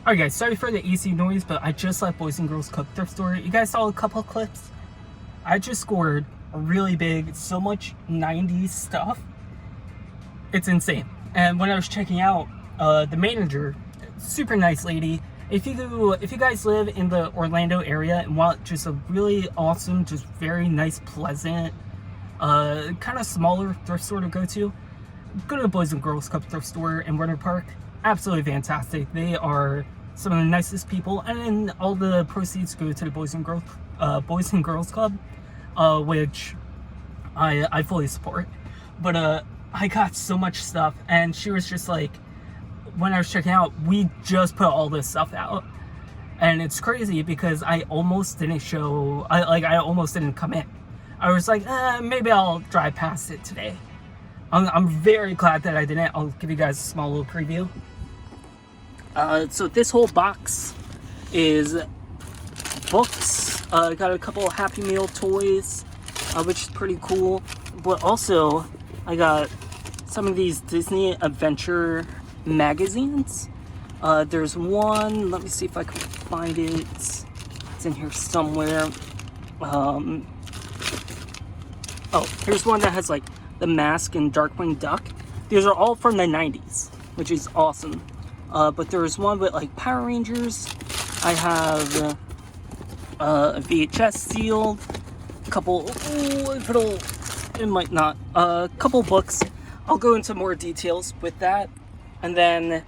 Alright guys, sorry for the AC noise, but I just left Boys and Girls Club thrift store. You guys saw a couple of clips? I just scored a really big, so much 90s stuff. It's insane. And when I was checking out, the manager, super nice lady. If you guys live in the Orlando area and want just a really awesome, just very nice, pleasant, kind of smaller thrift store to go to the Boys and Girls Club thrift store in Winter Park. Absolutely fantastic. They are some of the nicest people, and then all the proceeds go to the Boys and Girls Club, which I fully support. But I got so much stuff, and she was just like, when I was checking out, we just put all this stuff out, and it's crazy because I almost didn't show. I almost didn't come in. I was like, maybe I'll drive past it today. I'm very glad that I didn't. I'll give you guys a small little preview. So this whole box is books. Got a couple of Happy Meal toys, which is pretty cool. But also, I got some of these Disney Adventure magazines. There's one, let me see if I can find it. It's in here somewhere. Oh, here's one that has like The Mask and Darkwing Duck. These are all from the 90s, which is awesome. But there's one with like Power Rangers. I have a VHS sealed, a couple, it might not, a couple books. I'll go into more details with that, and then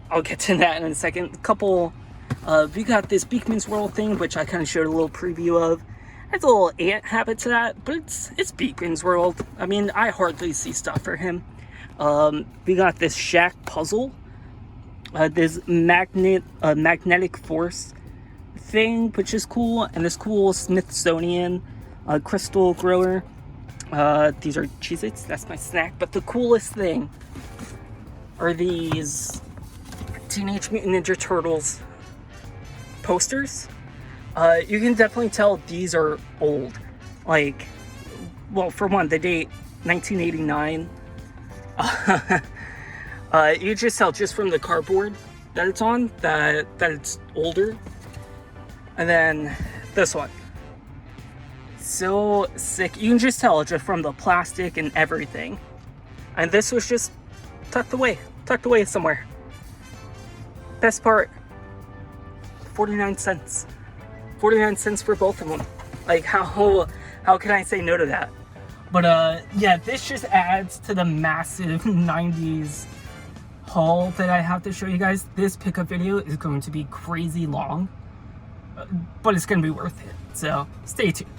I'll get to that in a second. A couple, we got this Beakman's World thing, which I kind of showed a little preview of. There's a little ant habit to that, but it's Beakman's World. I mean, I hardly see stuff for him. We got this Shaq puzzle. This magnetic force thing, which is cool, and this cool Smithsonian crystal grower. These are Cheez-Its, that's my snack. But the coolest thing are these Teenage Mutant Ninja Turtles posters. You can definitely tell these are old. Like, well, for one, the date 1989. You just tell just from the cardboard that it's on that it's older. And then this one, so sick. You can just tell just from the plastic and everything. And this was just tucked away somewhere. Best part, 49 cents. 49 cents for both of them. Like, how can I say no to that? But yeah, this just adds to the massive 90s haul that I have to show you guys. This pickup video is going to be crazy long, but it's going to be worth it. So stay tuned.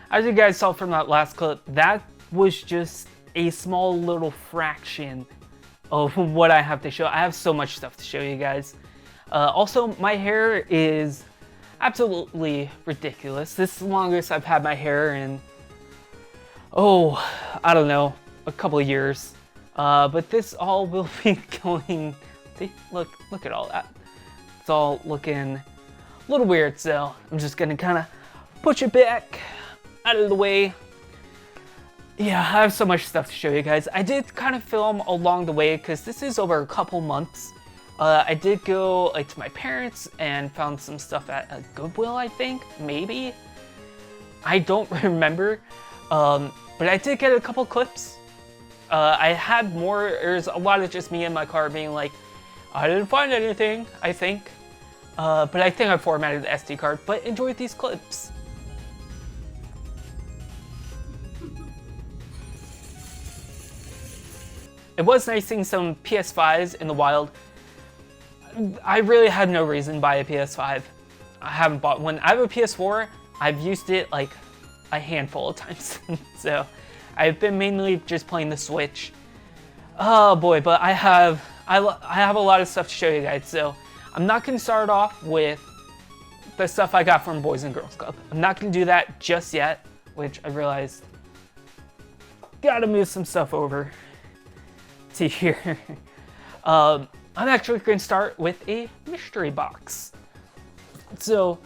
As you guys saw from that last clip, that was just a small little fraction of what I have to show. I have so much stuff to show you guys. Also, my hair is absolutely ridiculous. This is the longest I've had my hair in, I don't know, a couple of years. But this all will be going, see, look at all that. It's all looking a little weird, so I'm just gonna kind of push it back out of the way. Yeah, I have so much stuff to show you guys. I did kind of film along the way because this is over a couple months. I did go like to my parents and found some stuff at Goodwill, I think, maybe. I don't remember, but I did get a couple clips. I had more. There's a lot of just me in my car being like, I didn't find anything, I think. But I think I formatted the SD card, but enjoy these clips. It was nice seeing some PS5s in the wild. I really had no reason to buy a PS5. I haven't bought one. I have a PS4. I've used it like a handful of times. So I've been mainly just playing the Switch. Oh boy, but I have a lot of stuff to show you guys. So I'm not going to start off with the stuff I got from Boys and Girls Club. I'm not going to do that just yet, which I realized gotta move some stuff over to here. I'm actually going to start with a mystery box. So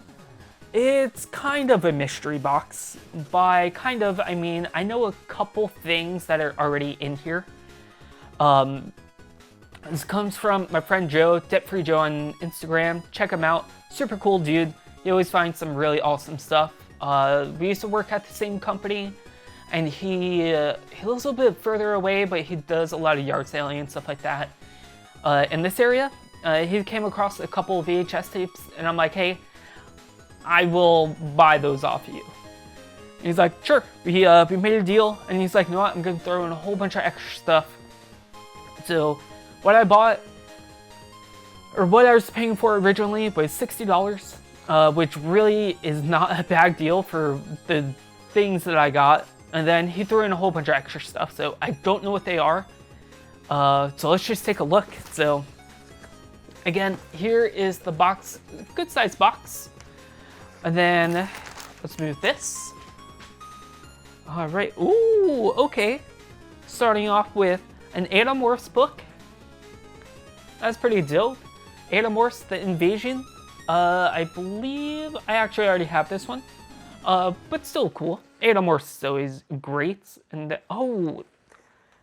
it's kind of a mystery box. By kind of, I mean, I know a couple things that are already in here. This comes from my friend Joe, Debt Free Joe on Instagram. Check him out. Super cool dude. He always finds some really awesome stuff. We used to work at the same company, and he lives a little bit further away, but he does a lot of yard selling and stuff like that. In this area, he came across a couple of VHS tapes, and I'm like, hey, I will buy those off of you. And he's like, sure. We made a deal, and he's like, you know what? I'm gonna throw in a whole bunch of extra stuff. So what I bought, or what I was paying for originally, was $60, which really is not a bad deal for the things that I got. And then he threw in a whole bunch of extra stuff, so I don't know what they are. So let's just take a look. So again, here is the box, good size box. And then let's move this. All right, ooh, okay. Starting off with an Animorphs book. That's pretty dope. Animorphs, The Invasion. I believe I actually already have this one. But still cool. Animorphs is always great. And oh,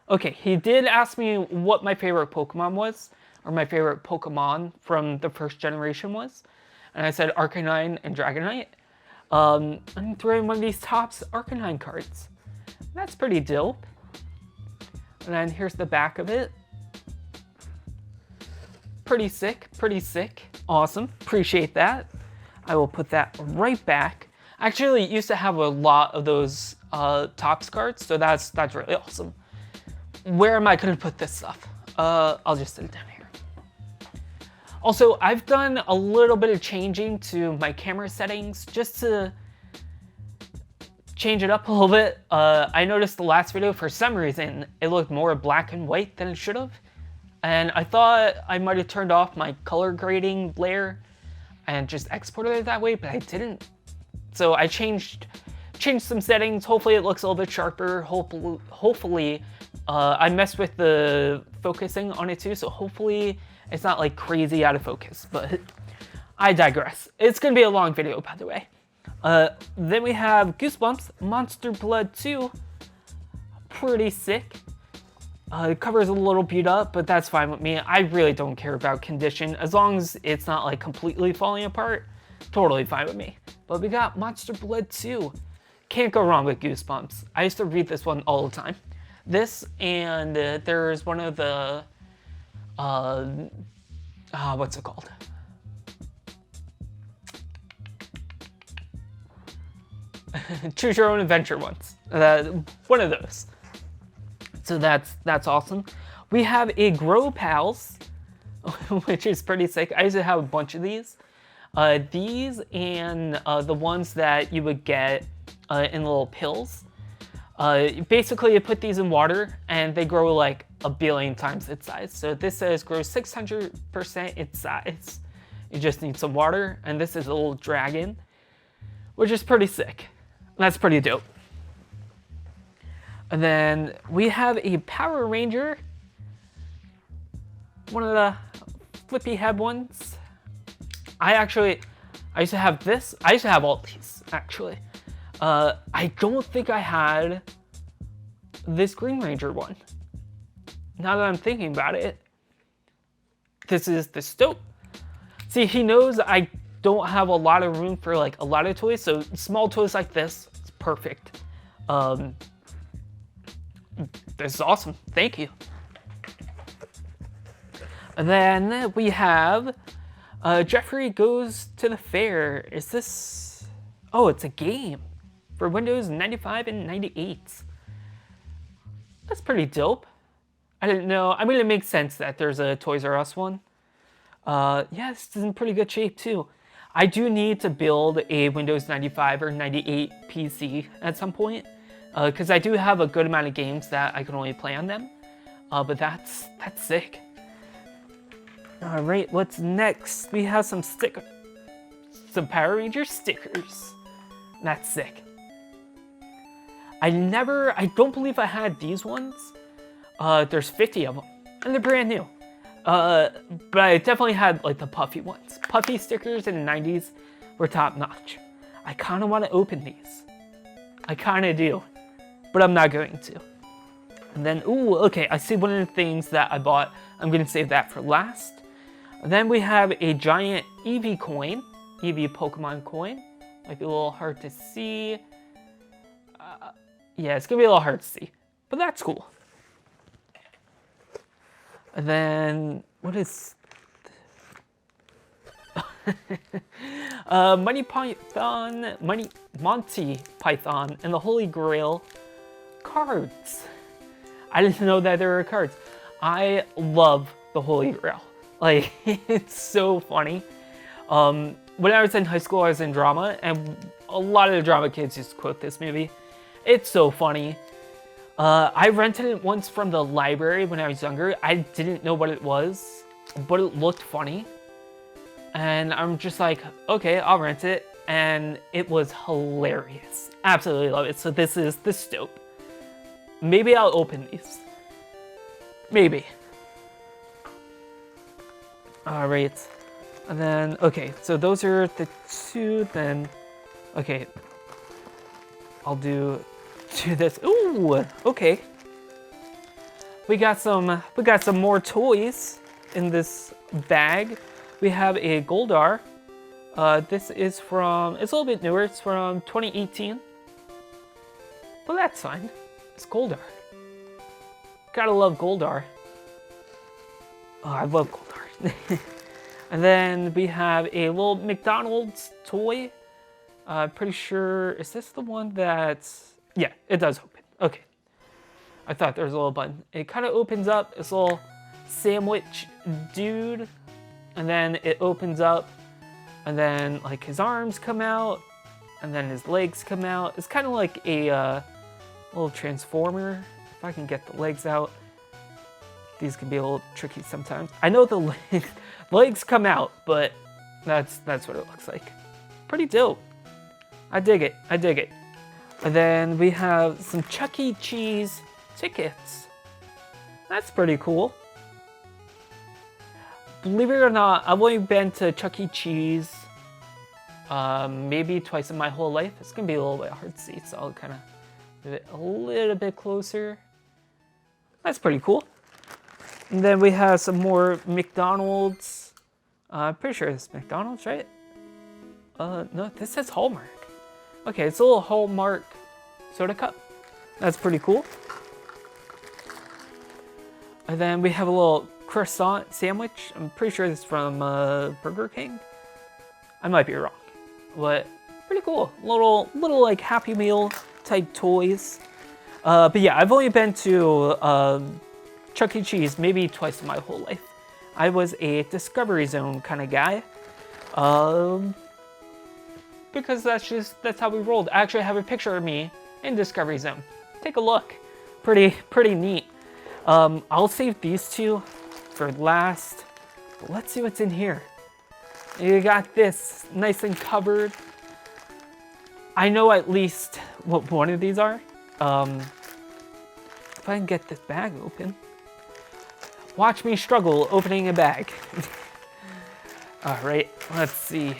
okay. He did ask me what my favorite Pokemon was, or my favorite Pokemon from the first generation was, and I said Arcanine and Dragonite. I'm throwing one of these Topps Arcanine cards. That's pretty dope. And then here's the back of it. Pretty sick, pretty sick. Awesome, appreciate that. I will put that right back. Actually, used to have a lot of those Topps cards, so that's really awesome. Where am I gonna put this stuff? I'll just sit it down here. Also, I've done a little bit of changing to my camera settings just to change it up a little bit. I noticed the last video, for some reason, it looked more black and white than it should have. And I thought I might have turned off my color grading layer and just exported it that way, but I didn't. So I changed some settings. Hopefully it looks a little bit sharper. Hopefully I messed with the focusing on it too, so hopefully it's not like crazy out of focus, but I digress. It's gonna be a long video, by the way. Then we have Goosebumps, Monster Blood 2. Pretty sick. The cover's a little beat up, but that's fine with me. I really don't care about condition. As long as it's not like completely falling apart, totally fine with me. But we got Monster Blood 2. Can't go wrong with Goosebumps. I used to read this one all the time. This, and there's one of the, what's it called? Choose Your Own Adventure ones. One of those. So that's awesome. We have a Grow Pals, which is pretty sick. I used to have a bunch of these. These and the ones that you would get in little pills. Basically, you put these in water and they grow like 1 billion times its size. So this says grows 600% its size. You just need some water, and this is a little dragon, which is pretty sick. That's pretty dope. And then we have a Power Ranger, one of the flippy head ones. I used to have this. I used to have all these, actually. I don't think I had this Green Ranger one. Now that I'm thinking about it, this is the dope. See, he knows I don't have a lot of room for like a lot of toys, so small toys like this is perfect. This is awesome. Thank you. And then we have Jeffrey Goes to the Fair. Is this... Oh, it's a game for Windows 95 and 98. That's pretty dope. I didn't know. I mean, it makes sense that there's a Toys R Us one. Yeah, this is in pretty good shape too. I do need to build a Windows 95 or 98 PC at some point. Because I do have a good amount of games that I can only play on them. But that's sick. All right, what's next? We have some Power Ranger stickers. That's sick. I don't believe I had these ones. There's 50 of them, and they're brand new. But I definitely had like the puffy ones. Puffy stickers in the 90s were top notch. I kind of want to open these. I kind of do. But I'm not going to. And then, ooh, okay, I see one of the things that I bought. I'm gonna save that for last. And then we have a giant Eevee coin, Eevee Pokemon coin. Might be a little hard to see. Yeah, it's gonna be a little hard to see, but that's cool. And then, what is... Monty Python and the Holy Grail cards. I didn't know that there were cards. I love the Holy Grail. Like, it's so funny. When I was in high school, I was in drama, and a lot of the drama kids used to quote this movie. It's so funny. I rented it once from the library when I was younger. I didn't know what it was, but it looked funny. And I'm just like, okay, I'll rent it. And it was hilarious. Absolutely love it. So this is dope. Maybe I'll open these. Maybe. All right. And then, okay, so those are the two, then, okay. I'll do this. Ooh, okay. We got some more toys in this bag. We have a Goldar. This is from, it's a little bit newer. It's from 2018. But that's fine. It's Goldar. Gotta love Goldar. Oh, I love Goldar. And then we have a little McDonald's toy. Pretty sure, is this the one that's, yeah, it does open. Okay. I thought there was a little button. It kind of opens up, this little sandwich dude. And then it opens up, and then like his arms come out, and then his legs come out. It's kind of like a little transformer. If I can get the legs out. These can be a little tricky sometimes. I know the legs come out, but that's what it looks like. Pretty dope. I dig it. I dig it. And then we have some Chuck E. Cheese tickets. That's pretty cool. Believe it or not, I've only been to Chuck E. Cheese maybe twice in my whole life. It's gonna be a little bit hard to see, so I'll kind of move it a little bit closer. That's pretty cool. And then we have some more McDonald's. Pretty sure it's McDonald's, right? No, this says Hallmark. Okay, it's a little Hallmark soda cup. That's pretty cool. And then we have a little croissant sandwich. I'm pretty sure this is from Burger King. I might be wrong, but pretty cool. Little like Happy Meal type toys. But yeah, I've only been to Chuck E. Cheese maybe twice in my whole life. I was a Discovery Zone kind of guy. Because that's how we rolled. I actually have a picture of me in Discovery Zone. Take a look. Pretty neat. I'll save these two for last. But let's see what's in here. You got this nice and covered. I know at least what one of these are. If I can get this bag open. Watch me struggle opening a bag. All right, let's see.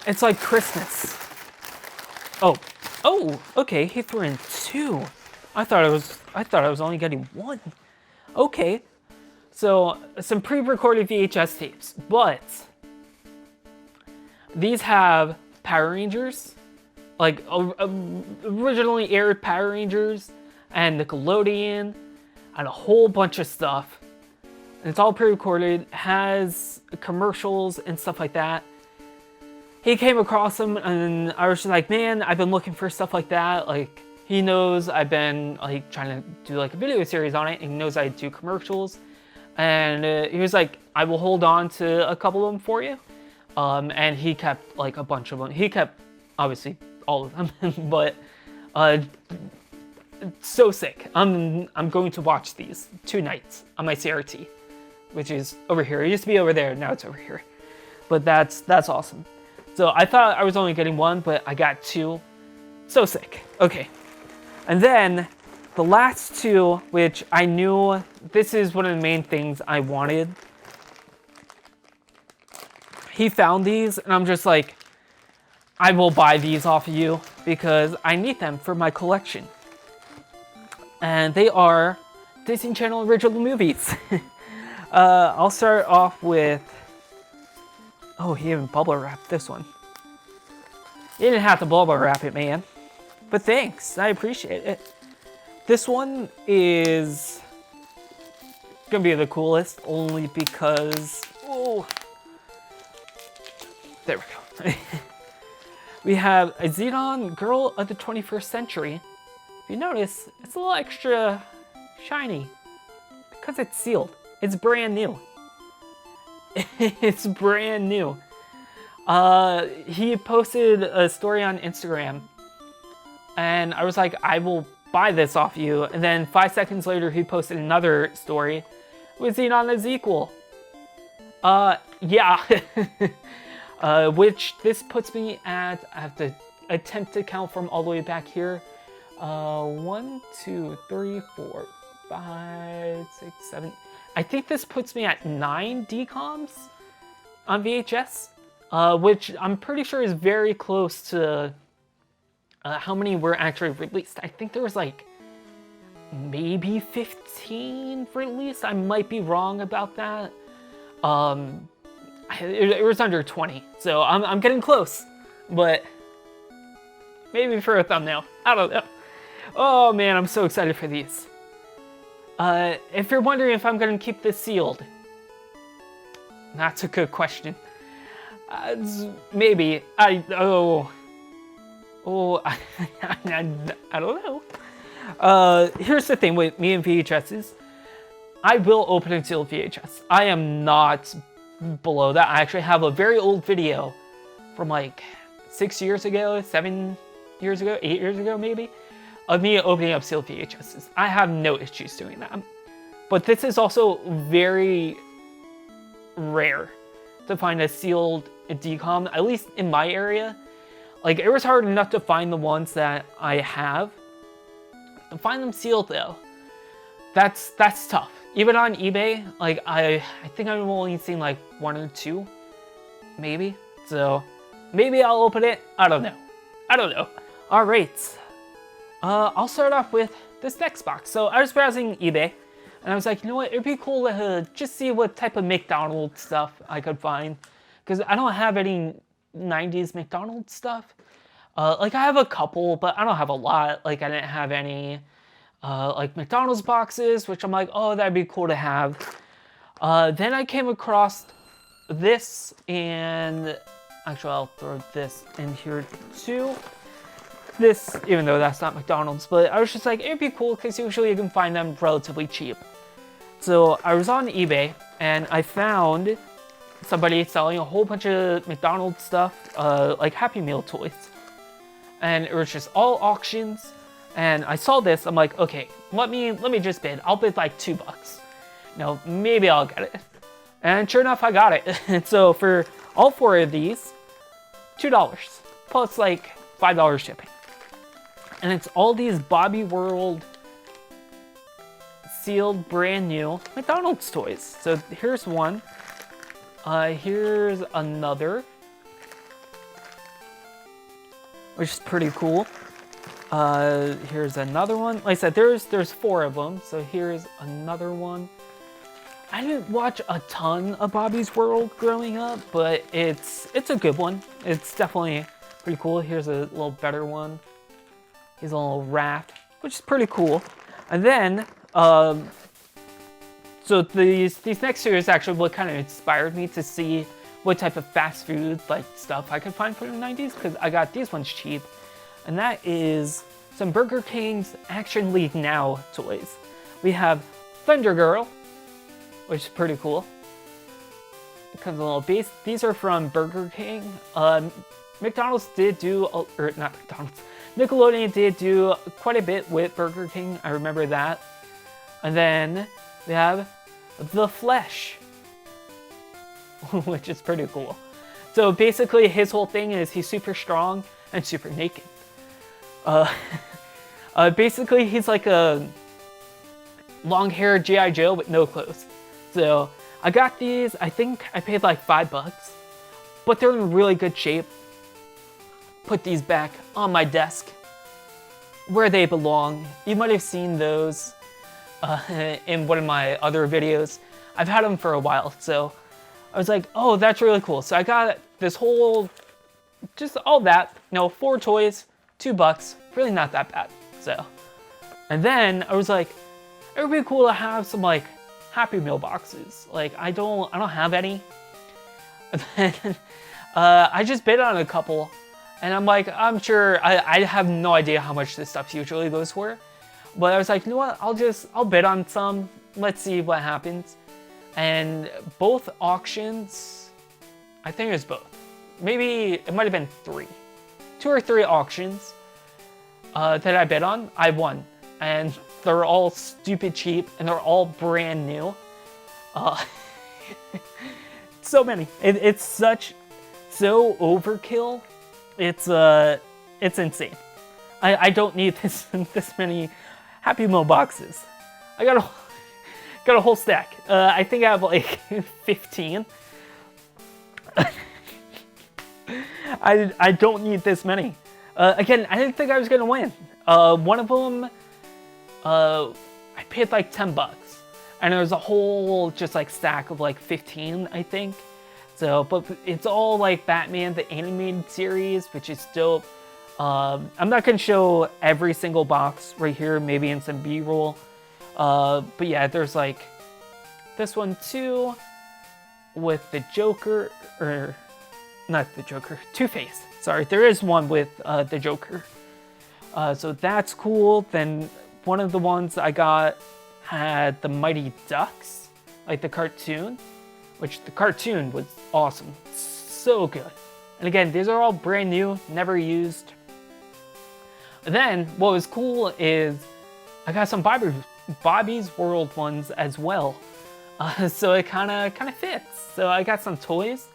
It's like Christmas. Oh, okay, he threw in two. I thought I was only getting one. Okay, so some pre-recorded VHS tapes, but these have Power Rangers, like originally aired Power Rangers and Nickelodeon and a whole bunch of stuff. And it's all pre-recorded, has commercials and stuff like that. He came across them and I was just like, man, I've been looking for stuff like that. Like, he knows I've been like trying to do like a video series on it, and he knows I do commercials. And he was like, I will hold on to a couple of them for you. And he kept like a bunch of them. He kept obviously all of them, but so sick. I'm going to watch these 2 nights on my CRT, which is over here. It used to be over there, now it's over here. But that's awesome. So I thought I was only getting one, but I got 2. So sick. Okay. And then the last 2, which I knew this is one of the main things I wanted. He found these, and I'm just like, I will buy these off of you because I need them for my collection. And they are Disney Channel original movies. I'll start off with... Oh, he even bubble wrapped this one. You didn't have to bubble wrap it, man. But thanks, I appreciate it. This one is gonna be the coolest, only because... Oh, there we go. We have a Xenon Girl of the 21st Century. If you notice, it's a little extra shiny because it's sealed. It's brand new. It's brand new. He posted a story on Instagram and I was like, I will buy this off you. And then 5 seconds later, he posted another story with Xenon as equal. Yeah. Which this puts me at, I have to attempt to count from all the way back here. 1, 2, 3, 4, 5, 6, 7. I think this puts me at 9 DCOMs on VHS, which I'm pretty sure is very close to how many were actually released. I think there was like maybe 15 released. I might be wrong about that. It was under 20, so I'm getting close, but maybe for a thumbnail. I don't know. Oh man, I'm so excited for these. If you're wondering if I'm going to keep this sealed, that's a good question. Maybe. I don't know. Here's the thing with me and VHSs. I will open and seal VHS. I am not below that. I actually have a very old video from like 6 years ago, 7 years ago, 8 years ago maybe, of me opening up sealed VHSs. I have no issues doing that. But this is also very rare to find a sealed DCOM, at least in my area. Like, it was hard enough to find the ones that I have. To find them sealed though, that's tough. Even on eBay, like I think I've only seen like 1 or 2, maybe. So maybe I'll open it. I don't know. All right. I'll start off with this next box. So I was browsing eBay, and I was like, you know what? It'd be cool to just see what type of McDonald's stuff I could find, because I don't have any 90s McDonald's stuff. Like I have a couple, but I don't have a lot. Like I didn't have any like McDonald's boxes, which I'm like, oh, that'd be cool to have. Then I came across this, and actually I'll throw this in here too. This, even though that's not McDonald's, but I was just like, it'd be cool because usually you can find them relatively cheap. So I was on eBay and I found somebody selling a whole bunch of McDonald's stuff, like Happy Meal toys. And it was just all auctions. And I saw this, I'm like, okay, let me just bid. I'll bid like $2. Maybe I'll get it. And sure enough, I got it. And so for all 4 of these, $2 plus like $5 shipping. And it's all these Bobby World sealed brand new McDonald's toys. So here's one. Here's another, which is pretty cool. Here's another one. Like I said, there's 4 of them. So here's another one. I didn't watch a ton of Bobby's World growing up, but it's a good one. It's definitely pretty cool. Here's a little better one. Here's a little raft, which is pretty cool. And then, so these next series actually what kind of inspired me to see what type of fast food like stuff I could find from the 90s, because I got these ones cheap. And that is some Burger King's Action League Now toys. We have Thunder Girl, which is pretty cool. It comes in a little base. These are from Burger King. McDonald's did do, or not McDonald's, Nickelodeon did do quite a bit with Burger King. I remember that. And then we have The Flesh, which is pretty cool. So basically his whole thing is he's super strong and super naked. Basically he's like a long-haired G.I. Joe with no clothes. So I got these, I think I paid like $5, but they're in really good shape. put these back on my desk where they belong. You might have seen those in one of my other videos. I've had them for a while, so I was like, oh, that's really cool. So I got this whole, just all that, 4 toys, $2, really not that bad. So, and then I was like, it would be cool to have some like Happy Meal boxes. Like I don't have any. And then I just bid on a couple, and I'm like, I'm sure I have no idea how much this stuff usually goes for, but I was like, you know what? I'll bid on some. Let's see what happens. And both auctions, I think it was both. Maybe it might have been 3, 2 or 3 auctions that I bid on. I won, and they're all stupid cheap, and they're all brand new. So many. It's so overkill. It's insane. I don't need this many Happy Meal boxes. I got a whole stack. I think I have like 15. I don't need this many. Again, I didn't think I was gonna win. One of them, I paid like $10, and there was a whole just like stack of like 15, I think. So, but it's all like Batman the animated series, which is dope. I'm not gonna show every single box right here, maybe in some B-roll. But yeah, there's like this one too, with the Joker, or not the Joker, Two-Face. Sorry, there is one with the Joker. So that's cool. Then one of the ones I got had the Mighty Ducks, like the cartoon, which the cartoon was awesome, so good. And again, these are all brand new, never used. Then what was cool is I got some Bobby's World ones as well. So it kind of fits. So I got some toys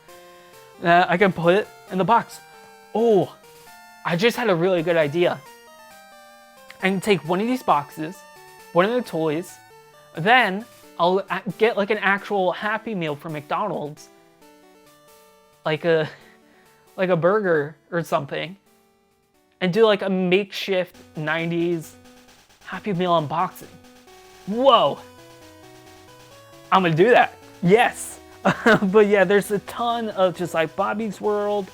that I can put in the box. Oh, I just had a really good idea. I can take one of these boxes, one of the toys, then I'll get like an actual Happy Meal from McDonald's, like a burger or something, and do like a makeshift 90s Happy Meal unboxing. Whoa! I'm gonna do that. Yes. But yeah, there's a ton of just like Bobby's World.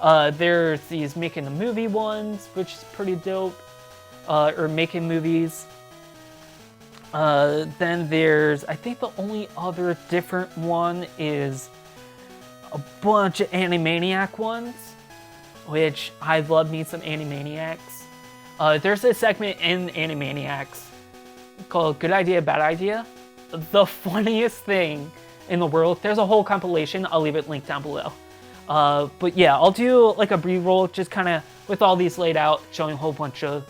There's these making a movie ones, which is pretty dope. Or making movies. Then there's, I think the only other different one is a bunch of Animaniac ones, which I love me some Animaniacs. There's a segment in Animaniacs called Good Idea, Bad Idea. The funniest thing in the world. There's a whole compilation. I'll leave it linked down below. But yeah, I'll do like a B-roll, just kind of with all these laid out, showing a whole bunch of,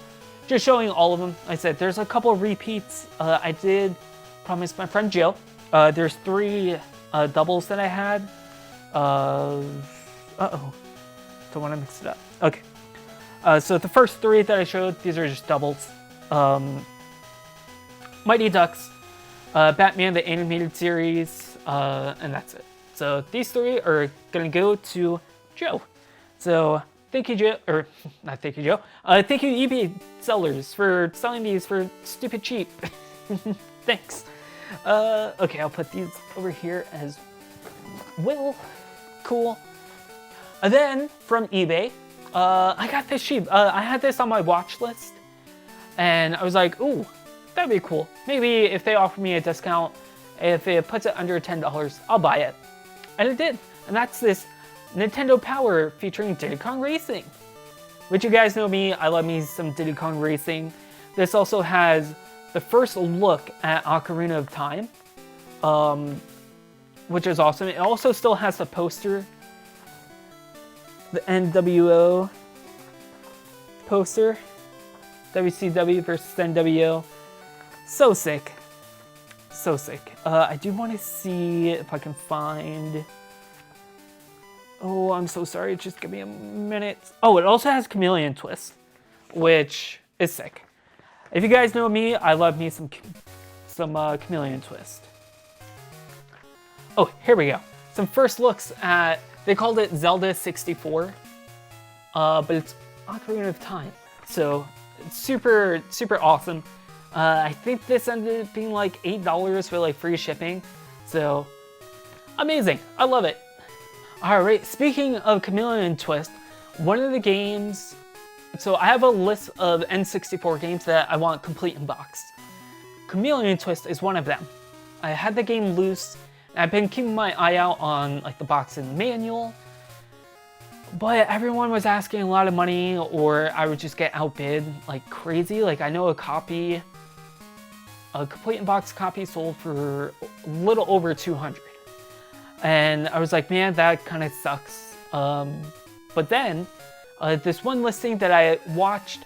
just showing all of them. Like I said, there's a couple of repeats. I did promise my friend Jill. There's 3 doubles that I had. Uh-oh. Don't want to mix it up. Okay. So the first 3 that I showed, these are just doubles. Mighty Ducks, Batman the Animated Series, and that's it. So these 3 are gonna go to Joe. So thank you, Joe, or not thank you, Joe. Thank you, eBay sellers, for selling these for stupid cheap. Thanks. Okay, I'll put these over here as well. Cool. And then from eBay, I got this cheap. I had this on my watch list, and I was like, ooh, that'd be cool. Maybe if they offer me a discount, if it puts it under $10, I'll buy it. And it did. And that's this Nintendo Power featuring Diddy Kong Racing. Which, you guys know me, I love me some Diddy Kong Racing. This also has the first look at Ocarina of Time, which is awesome. It also still has the poster, the NWO poster, WCW versus NWO. So sick. So sick. I do want to see if I can find... Oh, I'm so sorry. Just give me a minute. Oh, it also has Chameleon Twist, which is sick. If you guys know me, I love me some Chameleon Twist. Oh, here we go. Some first looks at... They called it Zelda 64. but it's Ocarina of Time. So it's super, super awesome. I think this ended up being like $8 with like free shipping. So amazing, I love it. All right, speaking of Chameleon Twist, one of the games, so I have a list of N64 games that I want complete in box. Chameleon Twist is one of them. I had the game loose, and I've been keeping my eye out on like the box and manual, but everyone was asking a lot of money, or I would just get outbid like crazy. Like I know a complete in box copy sold for a little over 200. And I was like, man, that kind of sucks. But then, this one listing that I watched,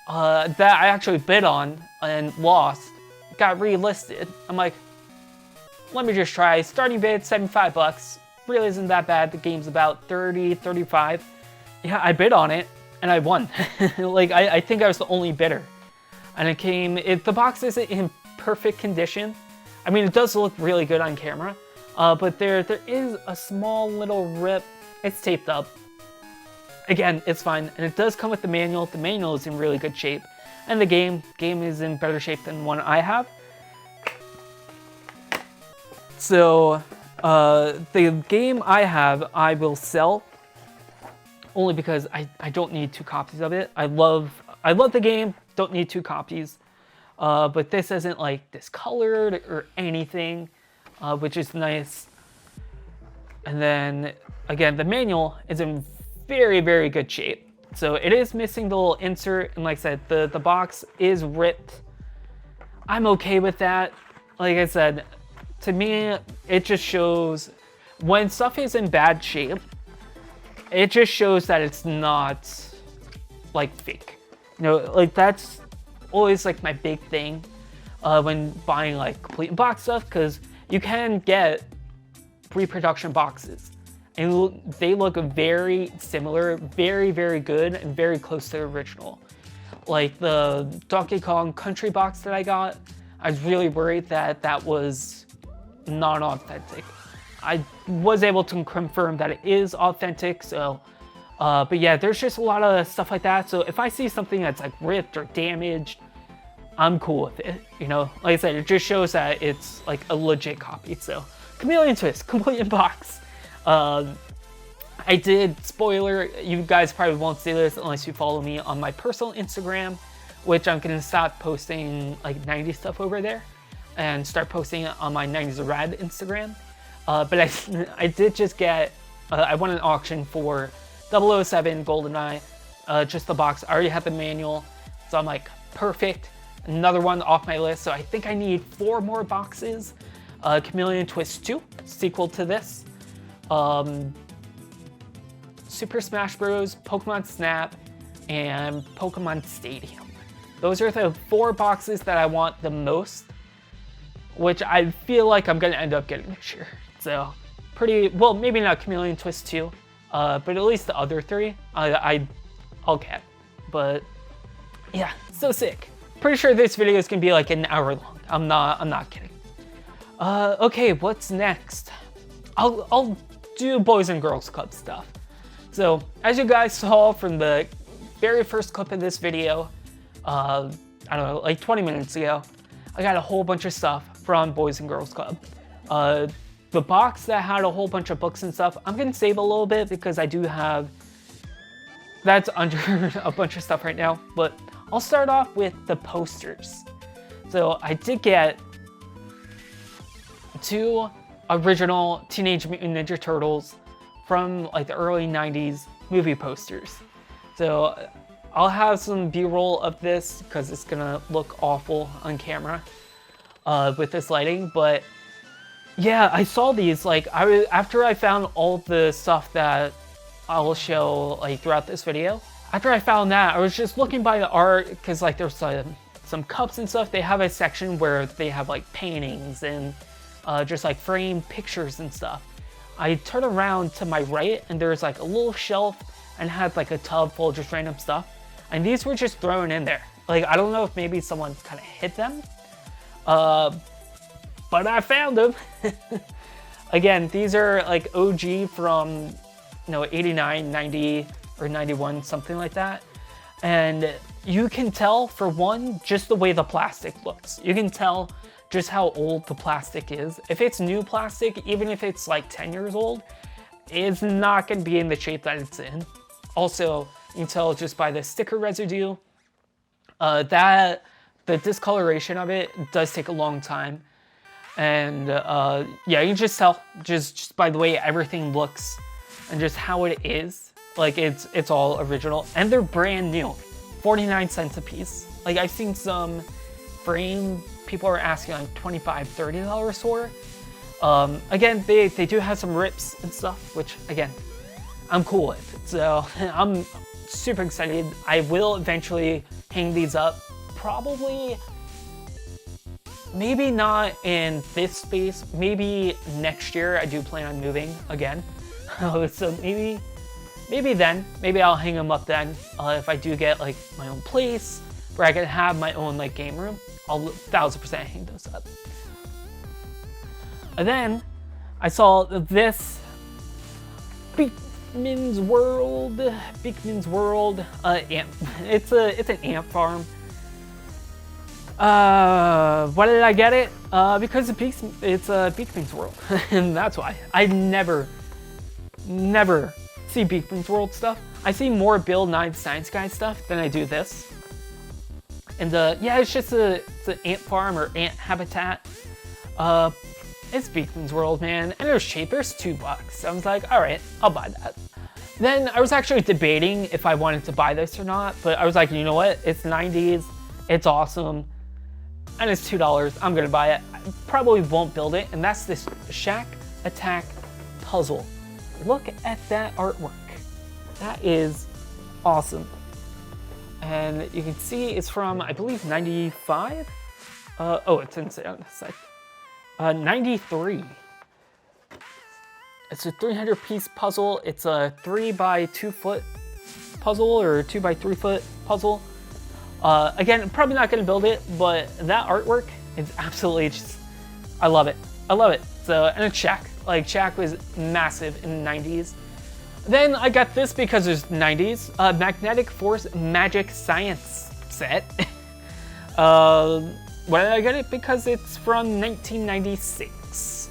that I actually bid on and lost, got relisted. I'm like, let me just try. Starting bid, $75. Really isn't that bad. The game's about 30, 35. Yeah, I bid on it, and I won. Like, I think I was the only bidder. And the box isn't in perfect condition. I mean, it does look really good on camera. But there is a small little rip. It's taped up. Again, it's fine. And it does come with the manual. The manual is in really good shape. And the game is in better shape than the one I have. So, the game I have, I will sell. Only because I don't need 2 copies of it. I love the game. Don't need 2 copies. But this isn't like discolored or anything. Which is nice. And then, again, the manual is in very, very good shape. So it is missing the little insert, and like I said, the box is ripped. I'm okay with that. Like I said, to me, it just shows, when stuff is in bad shape, it just shows that it's not, like, fake. You know, like, that's always, like, my big thing when buying, like, complete in box stuff, because you can get pre-production boxes, and they look very similar, very, very good, and very close to the original. Like the Donkey Kong Country box that I got, I was really worried that that was not authentic. I was able to confirm that it is authentic, so, but yeah, there's just a lot of stuff like that, so if I see something that's like ripped or damaged, I'm cool with it, you know? Like I said, it just shows that it's like a legit copy. So, Chameleon Twist, complete in box. I did, spoiler, you guys probably won't see this unless you follow me on my personal Instagram, which I'm gonna stop posting like 90s stuff over there and start posting it on my 90s Rad Instagram. But I did just get, I won an auction for 007 GoldenEye, just the box. I already had the manual, so I'm like, perfect. Another one off my list, so I think I need 4 more boxes. Chameleon Twist 2, sequel to this. Super Smash Bros, Pokemon Snap, and Pokemon Stadium. Those are the 4 boxes that I want the most, which I feel like I'm gonna end up getting this year. So, pretty, well, maybe not Chameleon Twist 2, but at least the other 3, I'll get. But, yeah, so sick. Pretty sure this video is gonna be like an hour long. I'm not kidding. Okay, what's next? I'll do Boys and Girls Club stuff. So, as you guys saw from the very first clip of this video, I don't know, like 20 minutes ago, I got a whole bunch of stuff from Boys and Girls Club. The box that had a whole bunch of books and stuff, I'm gonna save a little bit because I do have, that's under a bunch of stuff right now, but I'll start off with the posters. So I did get 2 original Teenage Mutant Ninja Turtles from like the early 90s movie posters. So I'll have some B-roll of this because it's gonna look awful on camera with this lighting, but yeah, I saw these, like, after I found all the stuff that I'll show like throughout this video, after I found that, I was just looking by the art, because like there's some cups and stuff. They have a section where they have like paintings and just like framed pictures and stuff. I turn around to my right and there's like a little shelf and had like a tub full of just random stuff. And these were just thrown in there. Like, I don't know if maybe someone kind of hid them, but I found them. Again, these are like OG from, you know, 89, 90, or 91, something like that. And you can tell, for one, just the way the plastic looks. You can tell just how old the plastic is. If it's new plastic, even if it's like 10 years old, it's not going to be in the shape that it's in. Also, you can tell just by the sticker residue that the discoloration of it does take a long time. And yeah, you can just tell just by the way everything looks and just how it is. Like it's all original, and they're brand new, 49 cents a piece. Like I've seen some frame people are asking like $25, $30 for. Again, they do have some rips and stuff, which again, I'm cool with. So I'm super excited. I will eventually hang these up, probably. Maybe not in this space. Maybe next year. I do plan on moving again. So maybe then. Maybe I'll hang them up then. If I do get like my own place where I can have my own like game room, I'll 1000% hang those up. And then I saw this Beekman's World amp. It's an amp farm. Why did I get it? Because it's Beekman's World, and that's why. I never see Beekman's World stuff. I see more Bill Nye the Science Guy stuff than I do this. And yeah, it's just it's an ant farm or ant habitat. It's Beekman's World, man, and it was cheap. There's $2. I was like, all right, I'll buy that. Then I was actually debating if I wanted to buy this or not, but I was like, you know what? It's 90s, it's awesome, and it's $2. I'm gonna buy it. I probably won't build it, and that's this Shack Attack puzzle. Look at that artwork. That is awesome. And you can see it's from, I believe, 95? Oh, it's inside on the side. 93. It's a 300-piece puzzle. It's a 3 by 2 foot puzzle or 2 by 3 foot puzzle. Again, I'm probably not gonna build it, but that artwork is absolutely just, I love it. I love it. So, and it's Shaq. Like, Shaq was massive in the 90s. Then I got this because it's 90s, Magnetic Force Magic Science set. Why did I get it? Because it's from 1996.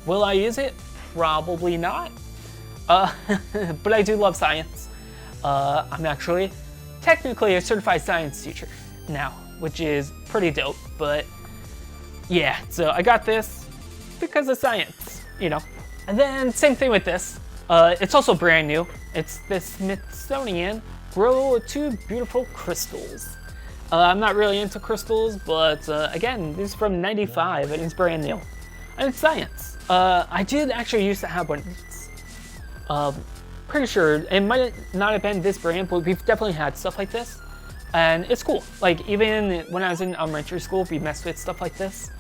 Will I use it? Probably not. But I do love science. I'm actually technically a certified science teacher now, which is pretty dope, but yeah, so I got this because of science, you know. And then same thing with this. It's also brand new. It's the Smithsonian Grow 2 Beautiful Crystals. I'm not really into crystals, but again, this is from 95 and it's brand new. And it's science. I did actually used to have one of these. Pretty sure it might not have been this brand, but we've definitely had stuff like this. And it's cool. Like, even when I was in elementary school, we messed with stuff like this.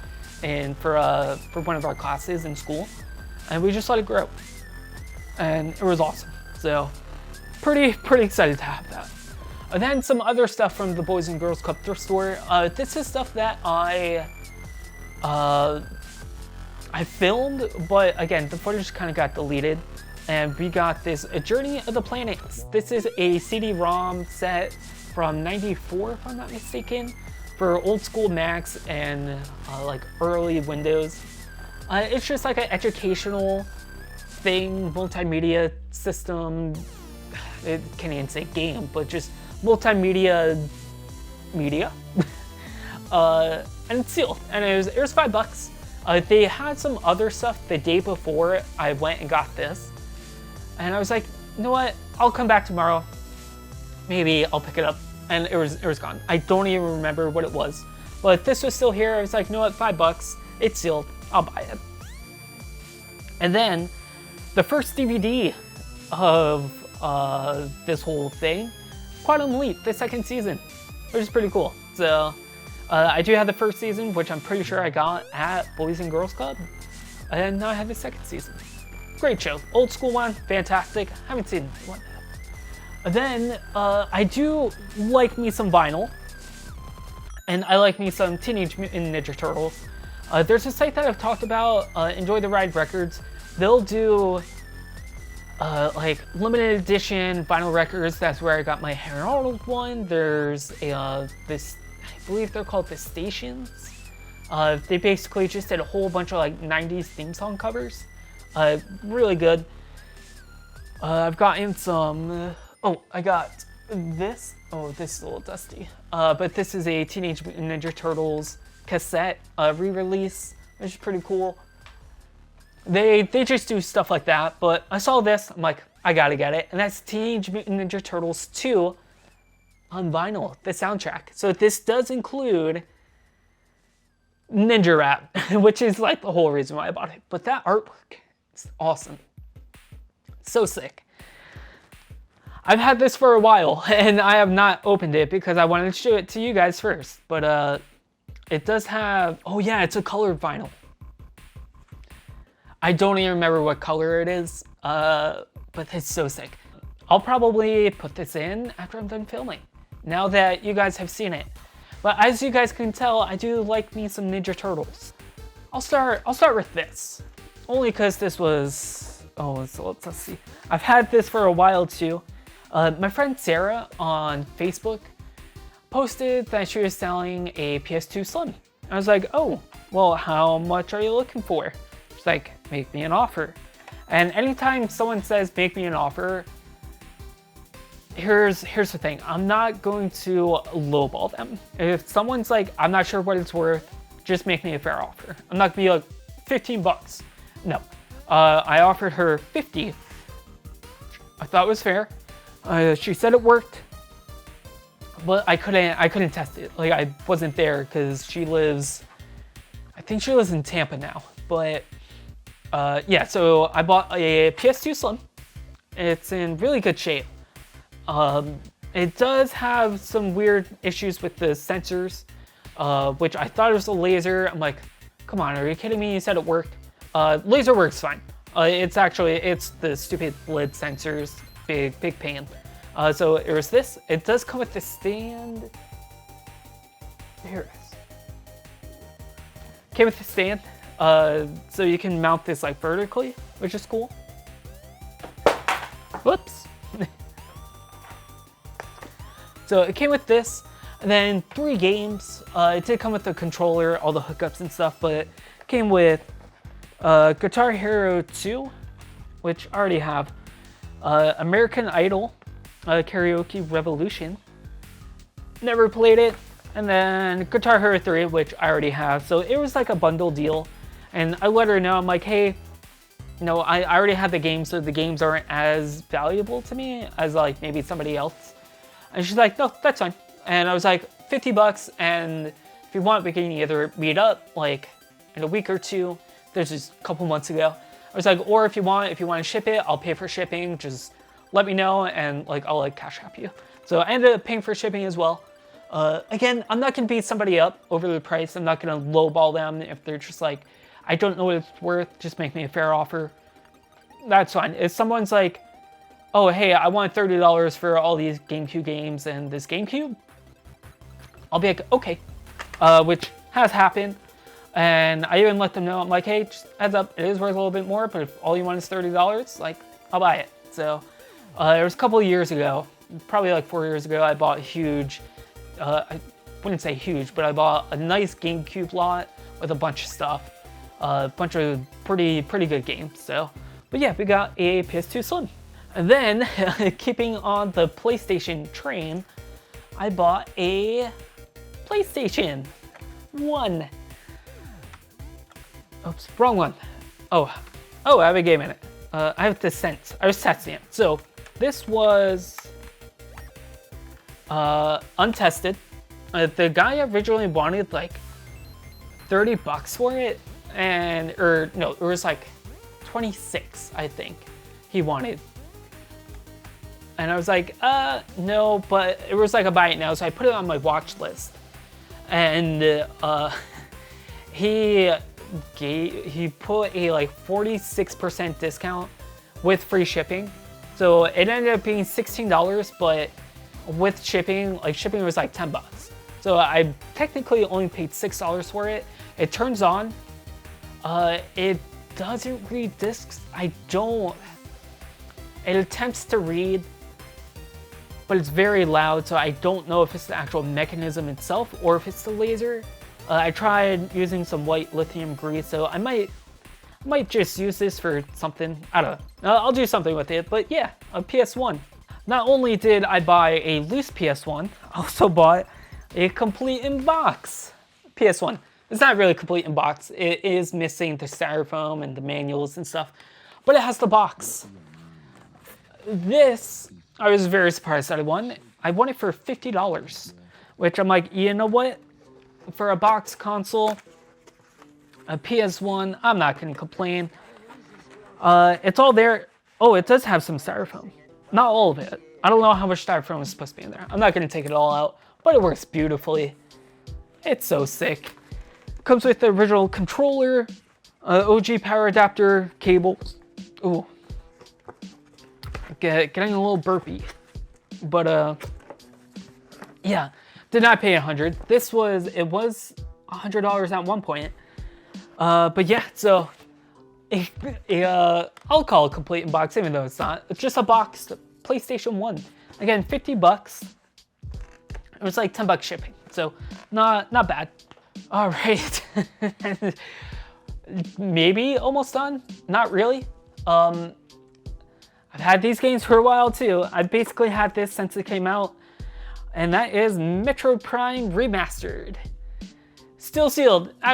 And for one of our classes in school. And we just let it grow. And it was awesome. So, pretty excited to have that. And then some other stuff from the Boys and Girls Club thrift store. This is stuff that I filmed, but again, the footage kind of got deleted. And we got this A Journey of the Planets. This is a CD-ROM set from 94, if I'm not mistaken, for old school Macs and like early Windows. It's just like an educational thing, multimedia system. It can't even say game, but just multimedia media. And it's sealed, and it was $5. They had some other stuff the day before I went and got this. And I was like, you know what? I'll come back tomorrow. Maybe I'll pick it up. And it was gone. I don't even remember what it was. But if this was still here, I was like, you know what? $5. It's sealed. I'll buy it. And then the first DVD of this whole thing, Quantum Leap, the second season, which is pretty cool. So I do have the first season, which I'm pretty sure I got at Boys and Girls Club. And now I have the second season. Great show. Old school one, fantastic. Haven't seen one. Then I do like me some vinyl. And I like me some Teenage Mutant Ninja Turtles. There's a site that I've talked about, Enjoy the Ride Records. They'll do like limited edition vinyl records. That's where I got my Harold one. There's a this, I believe they're called the Stations. They basically just did a whole bunch of like 90s theme song covers. Really good. I've gotten some. Oh, I got this. Oh, this is a little dusty. But this is a Teenage Mutant Ninja Turtles cassette re-release, which is pretty cool. They just do stuff like that, but I saw this, I'm like, I gotta get it. And that's Teenage Mutant Ninja Turtles 2 on vinyl, the soundtrack. So this does include Ninja Rap, which is like the whole reason why I bought it. But that artwork, it's awesome. So sick. I've had this for a while, and I have not opened it because I wanted to show it to you guys first. But it does have, oh yeah, it's a colored vinyl. I don't even remember what color it is, but it's so sick. I'll probably put this in after I'm done filming, now that you guys have seen it. But as you guys can tell, I do like me some Ninja Turtles. I'll start with this, only because this was, oh, let's see. I've had this for a while too. My friend Sarah on Facebook posted that she was selling a PS2 Slim. I was like, oh, well, how much are you looking for? She's like, make me an offer. And anytime someone says make me an offer, here's the thing. I'm not going to lowball them. If someone's like, I'm not sure what it's worth, just make me a fair offer. I'm not gonna be like, 15 bucks. No. I offered her 50. I thought it was fair. She said it worked, but I couldn't test it. Like, I wasn't there because she lives, I think she lives in Tampa now. But yeah, so I bought a PS2 Slim. It's in really good shape. It does have some weird issues with the sensors, which I thought it was a laser. I'm like, come on, are you kidding me? You said it worked. Laser works fine. It's the stupid lid sensors, big pain. So it was this. It does come with the stand. Here it is. Came with the stand. So you can mount this like vertically, which is cool. Whoops. So it came with this, and then 3 games. It did come with the controller, all the hookups and stuff, but it came with Guitar Hero 2, which I already have. American Idol, Karaoke Revolution. Never played it. And then Guitar Hero 3, which I already have. So it was like a bundle deal. And I let her know, I'm like, hey, you know, I already have the game, so the games aren't as valuable to me as like maybe somebody else. And she's like, no, that's fine. And I was like, 50 bucks, and if you want, we can either meet up like in a week or two. There's just a couple months ago. I was like, or if you want to ship it, I'll pay for shipping. Just let me know, and like I'll like cash app you. So I ended up paying for shipping as well. Again, I'm not gonna beat somebody up over the price. I'm not gonna lowball them if they're just like, I don't know what it's worth, just make me a fair offer. That's fine. If someone's like, oh, hey, I want $30 for all these GameCube games and this GameCube, I'll be like, okay, which has happened. And I even let them know, I'm like, hey, just heads up, it is worth a little bit more, but if all you want is $30, like, I'll buy it. So it was a couple of years ago, probably like 4 years ago, I bought a huge, I wouldn't say huge, but I bought a nice GameCube lot with a bunch of stuff. A bunch of pretty good games. So, but yeah, we got a PS2 Slim. And then, keeping on the PlayStation train, I bought a PlayStation 1. Oops, wrong one. Oh, I have a game in it. I have Descent. I was testing it. So, this was untested. The guy originally wanted like 30 bucks for it. Or no, it was like 26, I think he wanted. And I was like, no, but it was like a buy it now, so I put it on my watch list. And he put a like 46% discount with free shipping. So it ended up being $16, but with shipping, like shipping was like 10 bucks. So I technically only paid $6 for it. It turns on. It doesn't read discs. It attempts to read, but it's very loud, so I don't know if it's the actual mechanism itself or if it's the laser. I tried using some white lithium grease, so I might just use this for something. I don't know. I'll do something with it, but yeah, a PS1. Not only did I buy a loose PS1, I also bought a complete in box PS1. It's not really complete in box. It is missing the styrofoam and the manuals and stuff, but it has the box. This, I was very surprised that I won. I won it for $50, which I'm like, you know what? For a box console, a PS1, I'm not gonna complain. It's all there. Oh, it does have some styrofoam. Not all of it. I don't know how much styrofoam is supposed to be in there. I'm not gonna take it all out, but it works beautifully. It's so sick. Comes with the original controller, OG power adapter, cables. Ooh. Getting a little burpy. But yeah, did not pay $100. It was $100 at one point. But yeah, so I'll call it complete in box, even though it's not. It's just a box, PlayStation 1. Again, $50. It was like $10 shipping, so not bad. All right, maybe almost done. Not really. I've had these games for a while too. I've basically had this since it came out, and that is Metroid Prime Remastered. Still sealed. I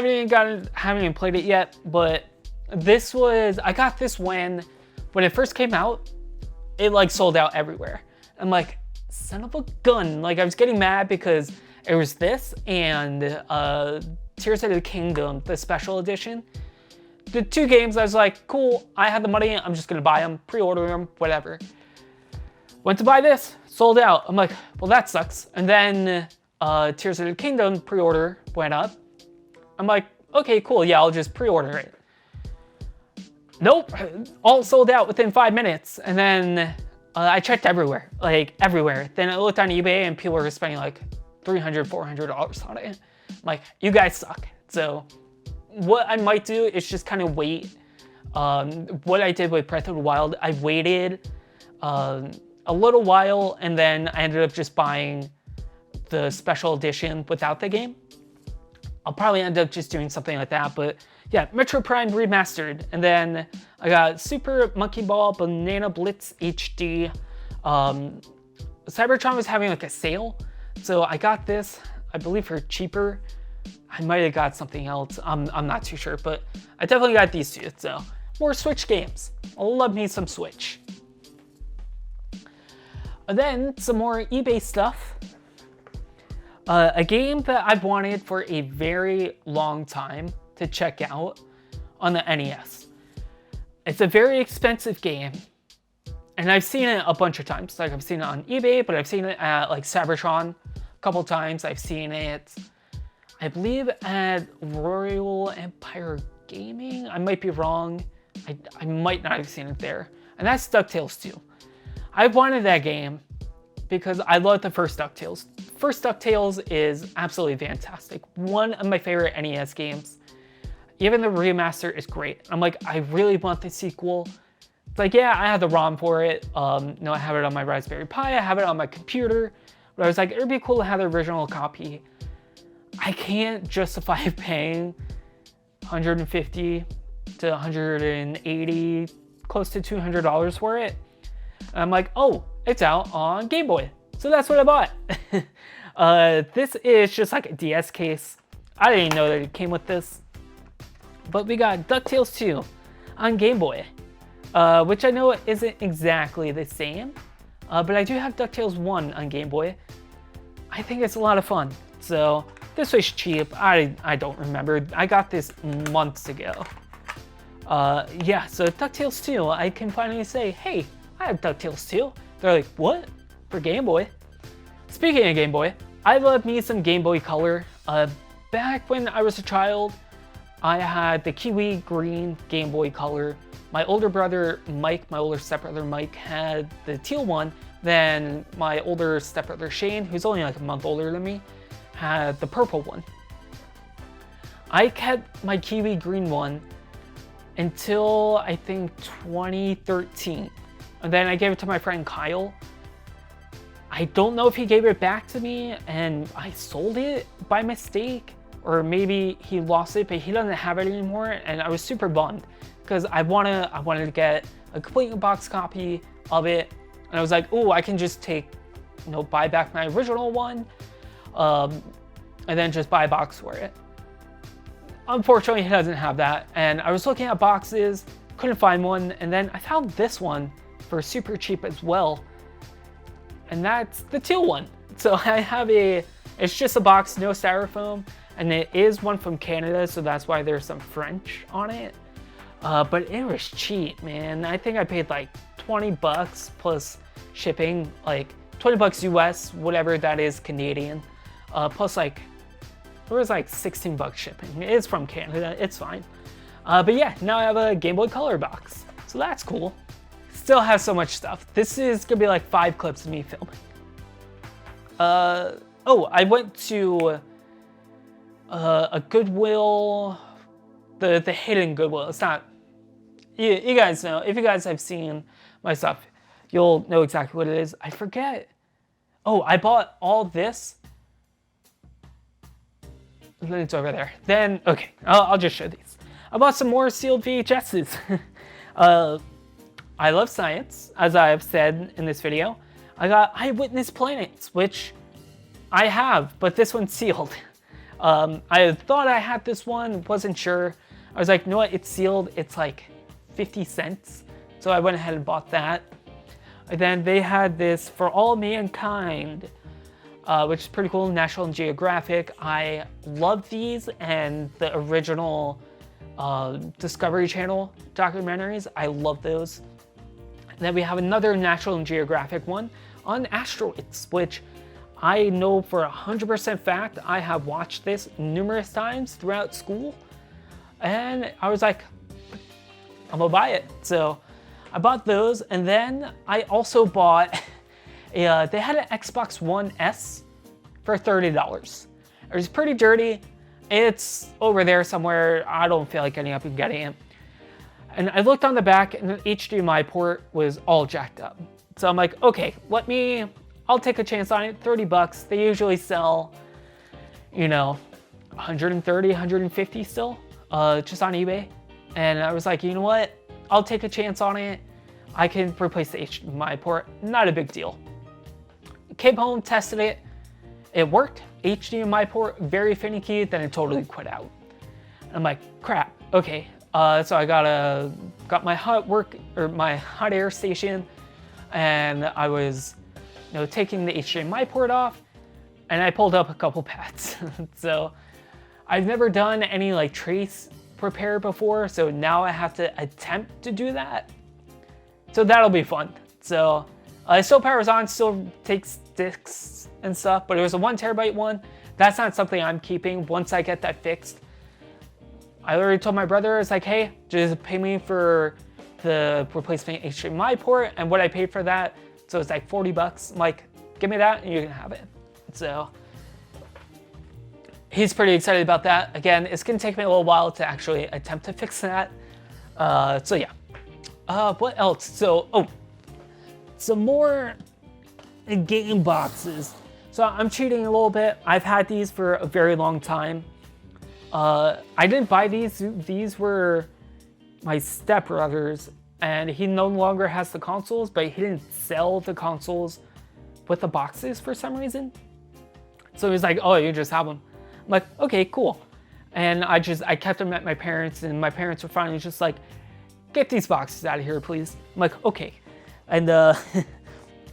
haven't even played it yet, but I got this when it first came out. It like sold out everywhere. I'm like, son of a gun. Like I was getting mad because it was this and Tears of the Kingdom, the special edition. The two games, I was like, cool, I had the money, I'm just gonna buy them, pre-order them, whatever. Went to buy this, sold out. I'm like, well, that sucks. And then Tears of the Kingdom pre-order went up. I'm like, okay, cool, yeah, I'll just pre-order it. Nope, all sold out within 5 minutes. And then I checked everywhere, like everywhere. Then I looked on eBay and people were spending like $300, $400 on it. I'm like, you guys suck. So what I might do is just kind of wait. What I did with Breath of the Wild, I waited a little while and then I ended up just buying the special edition without the game. I'll probably end up just doing something like that, but yeah, Metroid Prime Remastered. And then I got Super Monkey Ball Banana Blitz HD. Cybertron was having like a sale, so I got this, I believe for cheaper. I might have got something else, I'm not too sure, but I definitely got these two, so more Switch games. I love me some Switch. And then some more eBay stuff. A game that I've wanted for a very long time to check out on the NES. It's a very expensive game, and I've seen it a bunch of times. Like I've seen it on eBay, but I've seen it at like Cybertron a couple times. I've seen it, I believe, at Royal Empire Gaming. I might be wrong. I might not have seen it there. And that's DuckTales 2. I wanted that game because I love the first DuckTales. First DuckTales is absolutely fantastic. One of my favorite NES games. Even the remaster is great. I'm like, I really want the sequel. It's like, yeah, I have the ROM for it. No, I have it on my Raspberry Pi. I have it on my computer. But I was like, it'd be cool to have the original copy. I can't justify paying $150 to $180, close to $200 for it. And I'm like, oh, it's out on Game Boy. So that's what I bought. This is just like a DS case. I didn't know that it came with this. But we got DuckTales 2 on Game Boy, which I know isn't exactly the same, but I do have DuckTales 1 on Game Boy. I think it's a lot of fun. So this was cheap. I don't remember. I got this months ago. Yeah, so DuckTales 2, I can finally say, hey, I have DuckTales 2. They're like, what? For Game Boy? Speaking of Game Boy, I love me some Game Boy Color. Back when I was a child, I had the Kiwi Green Game Boy Color. My older brother Mike, my older stepbrother Mike, had the teal one. Then my older stepbrother Shane, who's only like a month older than me, had the purple one. I kept my Kiwi Green one until I think 2013. and then I gave it to my friend Kyle. I don't know if he gave it back to me and I sold it by mistake, or maybe he lost it, but he doesn't have it anymore, and I was super bummed because I wanted to get a complete box copy of it, and I was like, oh, I can just take, buy back my original one, and then just buy a box for it. Unfortunately, he doesn't have that, and I was looking at boxes, couldn't find one, and then I found this one for super cheap as well, and that's the teal one. So I have it's just a box, no styrofoam, and it is one from Canada, so that's why there's some French on it. But it was cheap, man. I think I paid like 20 bucks plus shipping, like 20 bucks US, whatever that is Canadian, plus like, it was like 16 bucks shipping. It's from Canada, it's fine. But yeah, now I have a Game Boy Color box, so that's cool. Still have so much stuff. This is gonna be like 5 clips of me filming. Oh, I went to a Goodwill, the hidden Goodwill. It's not, you guys know, if you guys have seen my stuff, you'll know exactly what it is. I forget. Oh, I bought all this. It's over there. Then, okay, I'll just show these. I bought some more sealed VHSs. I love science, as I have said in this video. I got Eyewitness Planets, which I have, but this one's sealed. I thought I had this one, wasn't sure. I was like, you know what, it's sealed, it's like 50 cents. So I went ahead and bought that. And then they had this For All Mankind, which is pretty cool, National Geographic. I love these and the original Discovery Channel documentaries. I love those. And then we have another National Geographic one on asteroids, which I know for 100% fact I have watched this numerous times throughout school. And I was like, I'm gonna buy it. So I bought those, and then I also bought they had an Xbox One S for $30. It was pretty dirty. It's over there somewhere. I don't feel like getting up and getting it. And I looked on the back, and the HDMI port was all jacked up. So I'm like, okay, I'll take a chance on it. 30 bucks. They usually sell, 130, 150 still, just on eBay. And I was like, you know what? I'll take a chance on it. I can replace the HDMI port. Not a big deal. Came home, tested it. It worked. HDMI port, very finicky. Then it totally quit out. I'm like, crap. Okay. So I got my hot air station, and I was, taking the HDMI port off, and I pulled up a couple pads. So I've never done any like trace repair before, so now I have to attempt to do that. So that'll be fun. So it still powers on, still takes discs and stuff, but it was a 1 terabyte one. That's not something I'm keeping once I get that fixed. I already told my brother, it's like, hey, just pay me for the replacement HDMI port and what I paid for that. So it's like 40 bucks. I'm like, give me that and you can have it. So he's pretty excited about that. Again, it's gonna take me a little while to actually attempt to fix that. So yeah. What else? So, some more game boxes. So I'm cheating a little bit. I've had these for a very long time. I didn't buy these. These were my stepbrother's, and he no longer has the consoles, but he didn't sell the consoles with the boxes for some reason. So he was like, oh, you just have them. I'm like, okay, cool. And I kept them at my parents', and my parents were finally just like, get these boxes out of here, please. I'm like, okay. And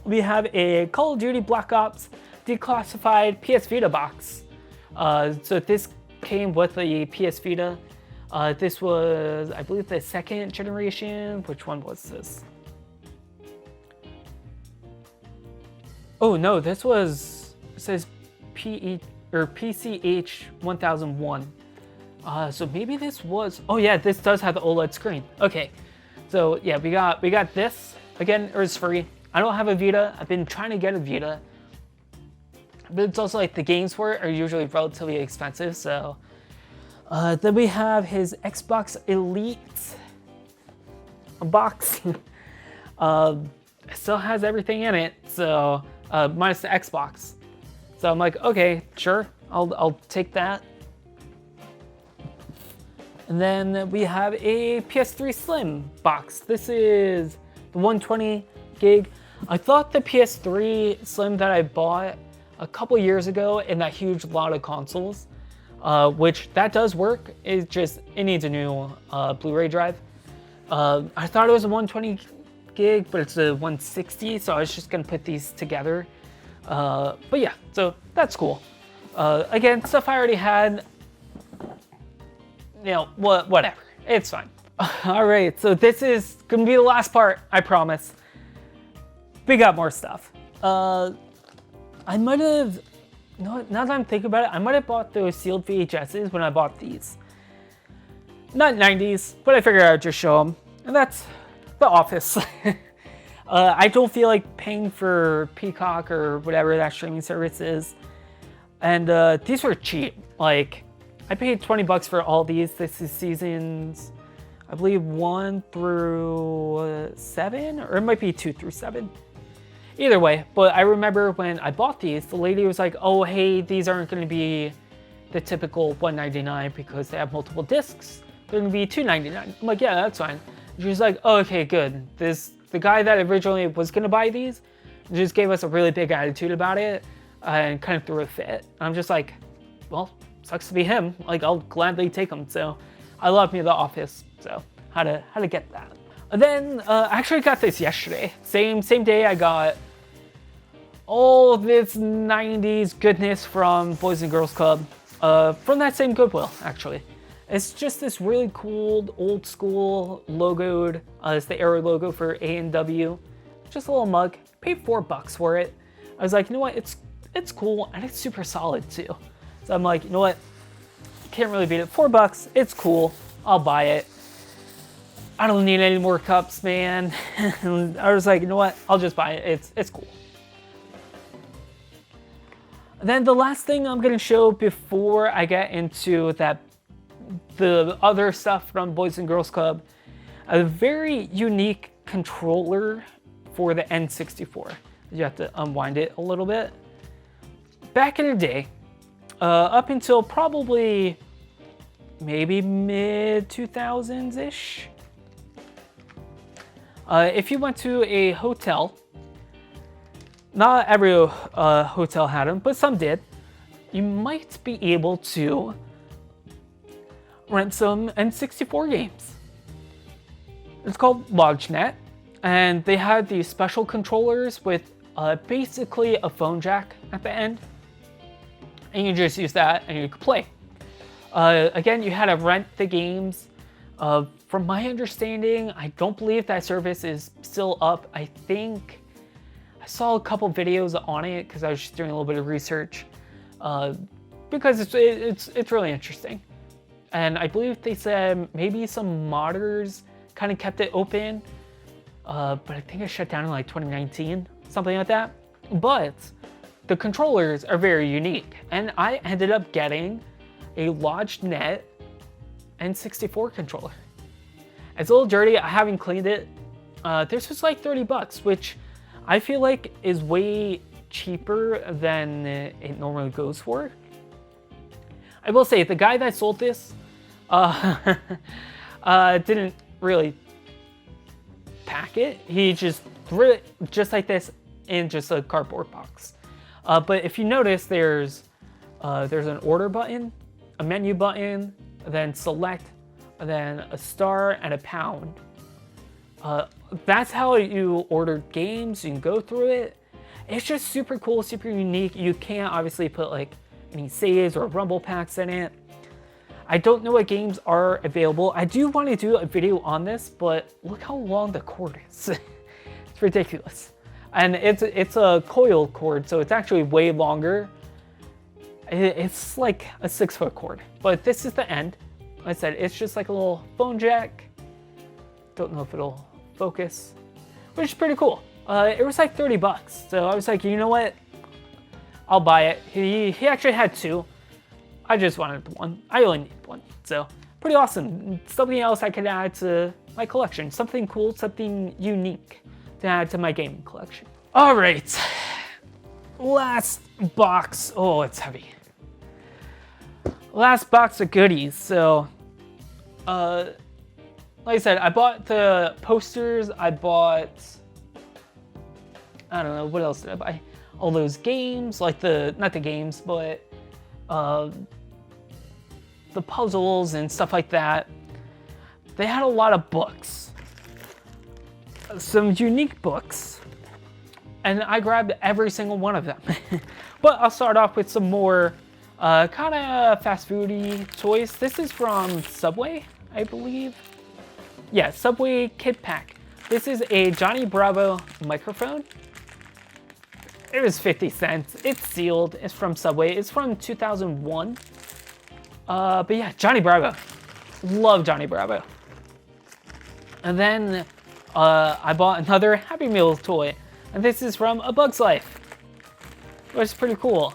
we have a Call of Duty Black Ops declassified PS Vita box. So this came with the PS Vita. This was, I believe, the 2nd generation. Which one was this? Oh no, this was, it says PCH 1001. So maybe this was, oh yeah, this does have the OLED screen. Okay, so yeah, we got this. Again, it was free. I don't have a Vita. I've been trying to get a Vita, but it's also like the games for it are usually relatively expensive. So then we have his Xbox Elite box. it still has everything in it, so minus the Xbox. So I'm like, okay, sure, I'll take that. And then we have a PS3 Slim box. This is the 120 gig. I thought the PS3 Slim that I bought a couple years ago in that huge lot of consoles, which that does work, it needs a new Blu-ray drive. I thought it was a 120 gig, but it's a 160, so I was just gonna put these together. But yeah, so that's cool. Again, stuff I already had, you know, whatever, it's fine. All right, so this is gonna be the last part, I promise. We got more stuff. I might have, now that I'm thinking about it, I might have bought those sealed VHSs when I bought these. Not 90s, but I figured I'd just show them. And that's The Office. I don't feel like paying for Peacock or whatever that streaming service is. And these were cheap. Like, I paid 20 bucks for all these. This is seasons, I believe 1 through 7, or it might be 2 through 7. Either way, but I remember when I bought these, the lady was like, oh, hey, these aren't going to be the typical $199 because they have multiple discs. They're going to be $299. I'm like, yeah, that's fine. She was like, oh, okay, good. The guy that originally was going to buy these just gave us a really big attitude about it and kind of threw a fit. I'm just like, well, sucks to be him. Like, I'll gladly take them. So I love me The Office. So how to get that. And then I actually got this yesterday. Same day I got all this 90s goodness from Boys and Girls Club. From that same Goodwill, actually. It's just this really cool, old school logoed, it's the arrow logo for A&W. Just a little mug. Paid $4 for it. I was like, you know what, it's cool and it's super solid too. So I'm like, you know what, can't really beat it. $4, it's cool, I'll buy it. I don't need any more cups, man. I was like, you know what, I'll just buy it, it's cool. Then the last thing I'm gonna show before I get into the other stuff from Boys and Girls Club, a very unique controller for the N64. You have to unwind it a little bit. Back in the day, up until probably maybe mid 2000s-ish, if you went to a hotel, not every hotel had them, but some did, you might be able to rent some N64 games. It's called LodgeNet, and they had these special controllers with basically a phone jack at the end, and you just use that and you could play. Again, you had to rent the games. From my understanding, I don't believe that service is still up. I think I saw a couple videos on it because I was just doing a little bit of research, because it's really interesting. And I believe they said maybe some modders kind of kept it open, but I think it shut down in like 2019, something like that. But the controllers are very unique, and I ended up getting a LodgeNet N64 controller. It's a little dirty, I haven't cleaned it. This was like 30 bucks, which I feel like is way cheaper than it normally goes for. I will say, the guy that sold this didn't really pack it. He just threw it just like this in just a cardboard box. But if you notice, there's an order button, a menu button, then select, then a star and a pound. That's how you order games. You can go through it. It's just super cool, super unique. You can't obviously put like any saves or rumble packs in it. I don't know what games are available. I do want to do a video on this, but look how long the cord is. It's ridiculous. And it's a coil cord, so it's actually way longer. It's like a 6-foot cord, but this is the end. Like I said, it's just like a little phone jack. Don't know if it'll focus, which is pretty cool. It was like 30 bucks. So I was like, you know what? I'll buy it. He actually had two. I just wanted the one. I only need one. So pretty awesome. Something else I could add to my collection. Something cool, something unique to add to my gaming collection. All right, last box. Oh, it's heavy. Last box of goodies. So, like I said, I bought the posters. I don't know, what else did I buy? All those games, like not the games, but the puzzles and stuff like that. They had a lot of books, some unique books, and I grabbed every single one of them. But I'll start off with some more kind of fast foody toys. This is from Subway, I believe. Yeah, Subway Kid Pack. This is a Johnny Bravo microphone. It was 50 cents. It's sealed. It's from Subway. It's from 2001. But yeah, Johnny Bravo. Love Johnny Bravo. And then I bought another Happy Meal toy. And this is from A Bug's Life, which is pretty cool.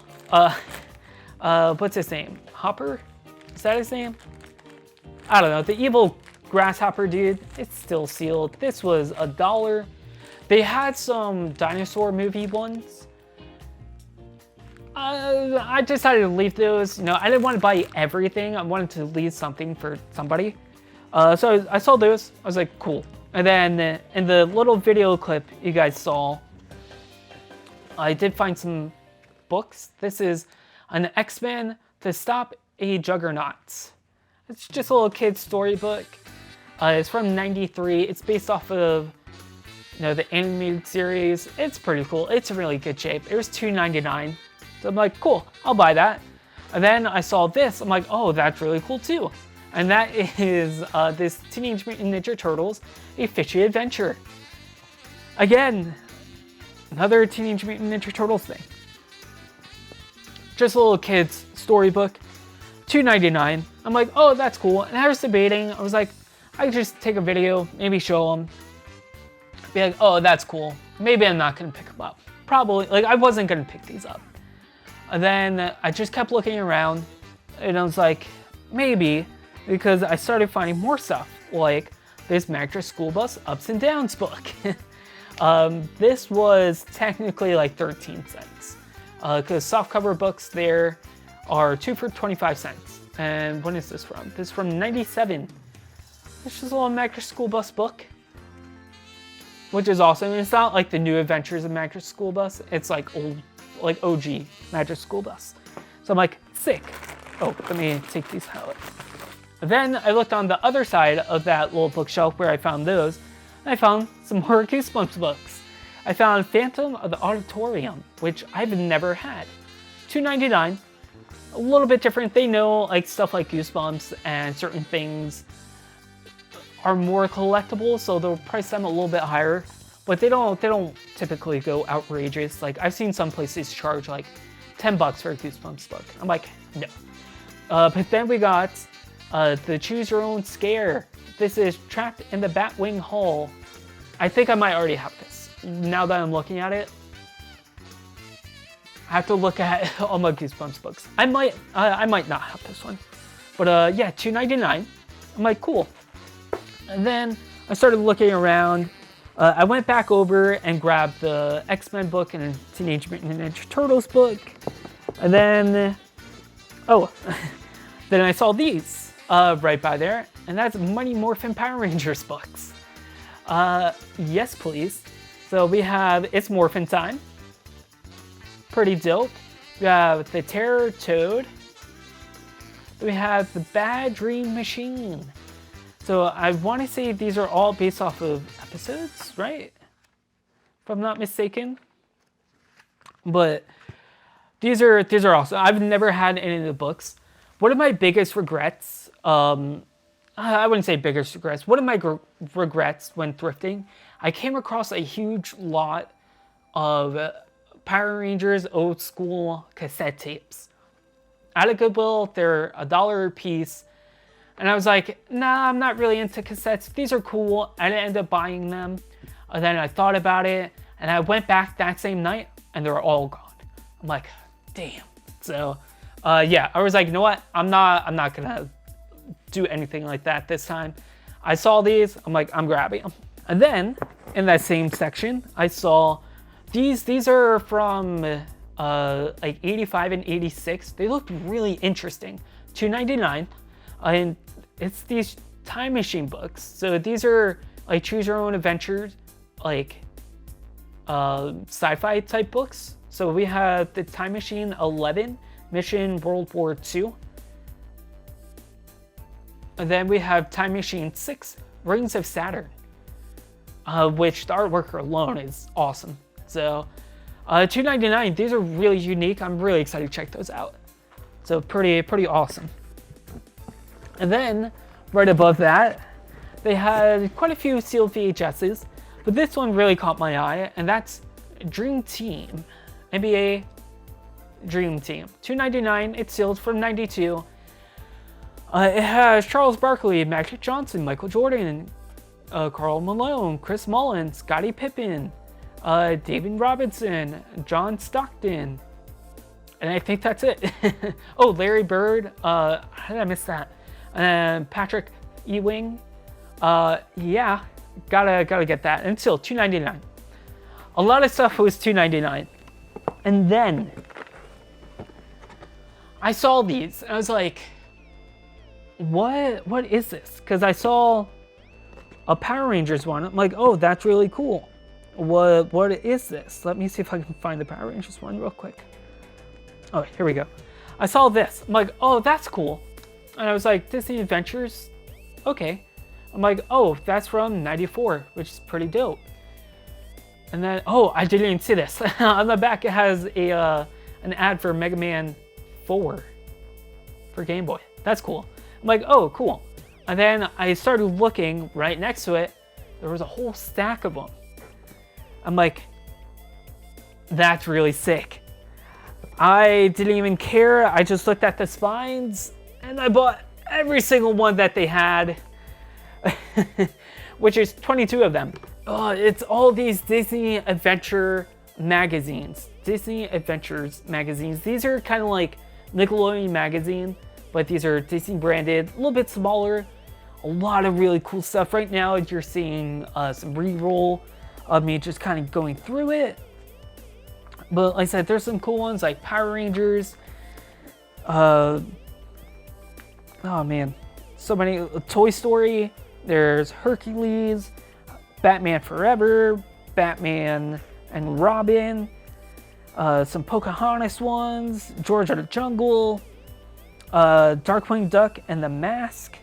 What's his name? Hopper? Is that his name? I don't know. The evil grasshopper dude. It's still sealed. This was $1. They had some dinosaur movie ones. I decided to leave those. You know, I didn't want to buy everything. I wanted to leave something for somebody. So I saw those. I was like, cool. And then in the little video clip you guys saw, I did find some books. This is an X-Men to Stop a Juggernaut. It's just a little kid's storybook. It's from '93. It's based off of, you know, the animated series. It's pretty cool. It's in really good shape. It was $2.99. So I'm like, cool, I'll buy that. And then I saw this. I'm like, oh, that's really cool too. And that is this Teenage Mutant Ninja Turtles, A Fishy Adventure. Again, another Teenage Mutant Ninja Turtles thing. Just a little kid's storybook, $2.99. I'm like, oh, that's cool. And I was debating. I was like, I could just take a video, maybe show them. Be like, oh, that's cool. Maybe I'm not gonna pick them up. Probably, like, I wasn't gonna pick these up. And then I just kept looking around, and I was like, maybe, because I started finding more stuff, like this Magdra School Bus Ups and Downs book. This was technically like 13 cents, because softcover books there are 2 for 25 cents. And when is this from? This is from '97. It's just a little Magdra School Bus book, which is awesome. It's not like the New Adventures of Magdra School Bus. It's like old, like OG Magdra School Bus. So I'm like, sick. Oh, let me take these out. Then I looked on the other side of that little bookshelf where I found those, and I found some more Goosebumps books. I found Phantom of the Auditorium, which I've never had. $2.99. A little bit different. They know like stuff like Goosebumps and certain things are more collectible, so they'll price them a little bit higher. But they don't typically go outrageous. Like I've seen some places charge like $10 for a Goosebumps book. I'm like, no. But then we got the Choose Your Own Scare. This is Trapped in the Batwing Hall. I think I might already have this. Now that I'm looking at it, I have to look at all my Goosebumps books. I might not have this one. But yeah, $2.99. I'm like, cool. And then I started looking around. I went back over and grabbed the X-Men book and Teenage Mutant Ninja Turtles book. And then, oh, then I saw these right by there. And that's Mighty Morphin Power Rangers books. Yes, please. So we have It's Morphin Time. Pretty dope. We have the Terror Toad. We have the Bad Dream Machine. So I want to say these are all based off of episodes, right? If I'm not mistaken. But these are awesome. I've never had any of the books. One of my biggest regrets, I wouldn't say biggest regrets. One of my regrets when thrifting, I came across a huge lot of Power Rangers old school cassette tapes. At a Goodwill, they're $1 a piece. And I was like, nah, I'm not really into cassettes. These are cool. I didn't end up buying them. And then I thought about it, and I went back that same night, and they were all gone. I'm like, damn. So, yeah, I was like, you know what? I'm not gonna do anything like that this time. I saw these. I'm like, I'm grabbing them. And then in that same section, I saw these are from like 85 and 86. They looked really interesting. $2.99, and it's these time machine books. So these are like choose your own adventures, like sci-fi type books. So we have the Time Machine 11, Mission World War II. And then we have Time Machine 6, Rings of Saturn, which the artwork alone is awesome. So $2.99, these are really unique. I'm really excited to check those out. So pretty awesome. And then right above that, they had quite a few sealed VHSs, but this one really caught my eye, and that's Dream Team, NBA Dream Team. $2.99, it's sealed from 92. It has Charles Barkley, Magic Johnson, Michael Jordan, Karl Malone, Chris Mullin, Scottie Pippen, David Robinson, John Stockton, and I think that's it. Oh, Larry Bird, how did I miss that? And Patrick Ewing, yeah, gotta get that. And still $2.99. A lot of stuff was $2.99. And then I saw these and I was like, what is this? Because I saw a Power Rangers one. I'm like, oh, that's really cool. What is this? Let me see if I can find the Power Rangers one real quick. Oh, here we go. I saw this. I'm like, oh, that's cool. And I was like, Disney Adventures? Okay. I'm like, oh, that's from 94, which is pretty dope. And then, oh, I didn't even see this. On the back, it has an ad for Mega Man 4 for Game Boy. That's cool. I'm like, oh, cool. And then I started looking right next to it. There was a whole stack of them. I'm like, that's really sick. I didn't even care. I just looked at the spines and I bought every single one that they had, which is 22 of them. It's all these Disney Adventure magazines. Disney Adventures magazines. These are kind of like Nickelodeon magazine, but these are Disney branded, a little bit smaller. A lot of really cool stuff. Right now, you're seeing some re-roll of me just kind of going through it. But like I said, there's some cool ones like Power Rangers. Oh man, so many. Toy Story. There's Hercules, Batman Forever, Batman and Robin. Some Pocahontas ones. George of the Jungle. Darkwing Duck and the Mask.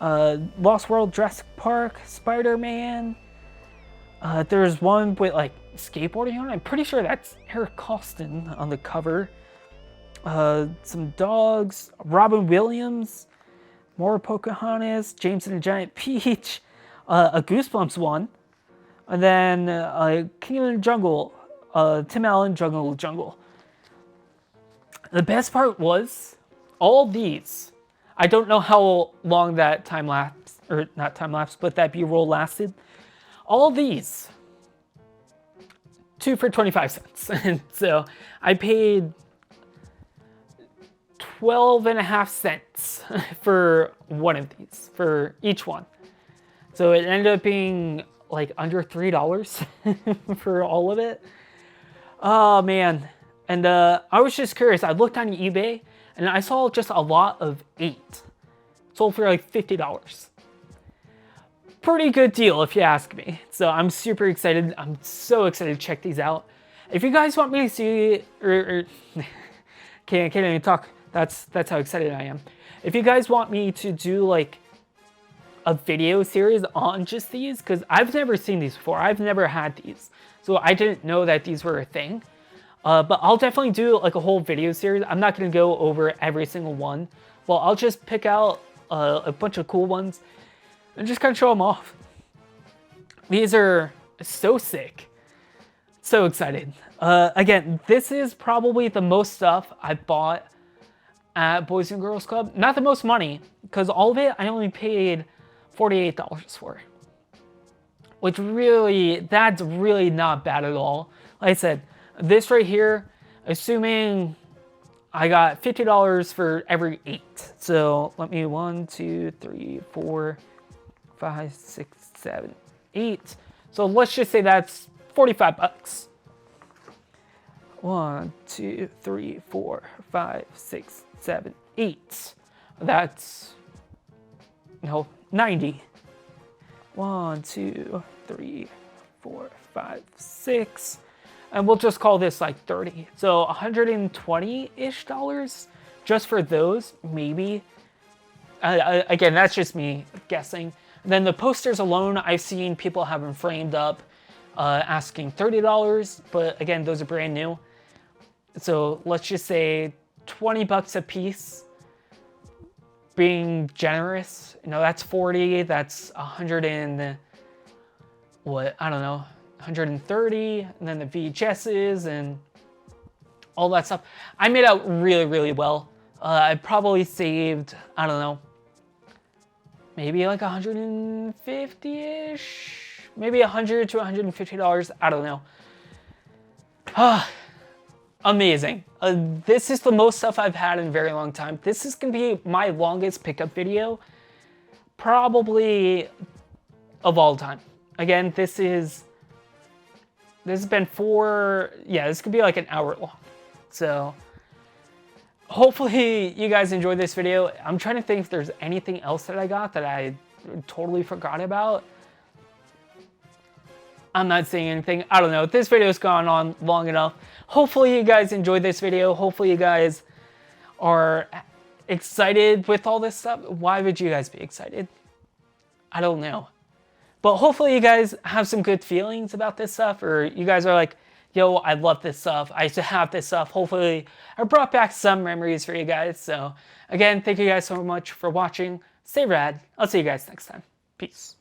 Lost World, Jurassic Park, Spider-Man. There's one with like skateboarding on it. I'm pretty sure that's Eric Costin on the cover. Some dogs, Robin Williams, more Pocahontas, James and the Giant Peach, a Goosebumps one, and then King of the Jungle, Tim Allen, Jungle. The best part was all these. I don't know how long that time lapse, or not time lapse, but that B-roll lasted. All these, 2 for 25 cents. And so I paid 12.5 cents for one of these, for each one. So it ended up being like under $3 for all of it. Oh man. And I was just curious. I looked on eBay and I saw just a lot of 8. Sold for like $50. Pretty good deal if you ask me. So I'm super excited. I'm so excited to check these out. If you guys want me to see, can't even talk. That's how excited I am. If you guys want me to do like a video series on just these, because I've never seen these before. I've never had these. So I didn't know that these were a thing. But I'll definitely do like a whole video series. I'm not going to go over every single one. Well, I'll just pick out a bunch of cool ones and just kind of show them off. These are so sick. So excited. Again, this is probably the most stuff I bought at Boys and Girls Club. Not the most money, because all of it I only paid $48 for. Which really, that's really not bad at all. Like I said, this right here, assuming I got $50 for every 8. So let me 1, 2, 3, 4, 5, 6, 7, 8. So let's just say that's 45 bucks. 1, 2, 3, 4, 5, 6, 7, 8. That's 90. 1, 2, 3, 4, 5, 6. And we'll just call this like 30. So $120-ish just for those, maybe. Again, that's just me guessing. And then the posters alone, I've seen people have them framed up, asking $30, but again, those are brand new. So let's just say 20 bucks a piece. Being generous, that's 40, that's 100 and what, I don't know, 130, and then the VHSs and all that stuff. I made out really, really well. I probably saved, I don't know, maybe like 150-ish, maybe $100 to $150, I don't know. Amazing. This is the most stuff I've had in a very long time. This is going to be my longest pickup video, probably of all time. Again, this has been this could be like an hour long. So hopefully you guys enjoyed this video. I'm trying to think if there's anything else that I got that I totally forgot about. I'm not saying anything. I don't know. This video's gone on long enough. Hopefully you guys enjoyed this video. Hopefully you guys are excited with all this stuff. Why would you guys be excited? I don't know. But hopefully you guys have some good feelings about this stuff, or you guys are like, yo, I love this stuff. I used to have this stuff. Hopefully I brought back some memories for you guys. So again, thank you guys so much for watching. Stay rad. I'll see you guys next time. Peace.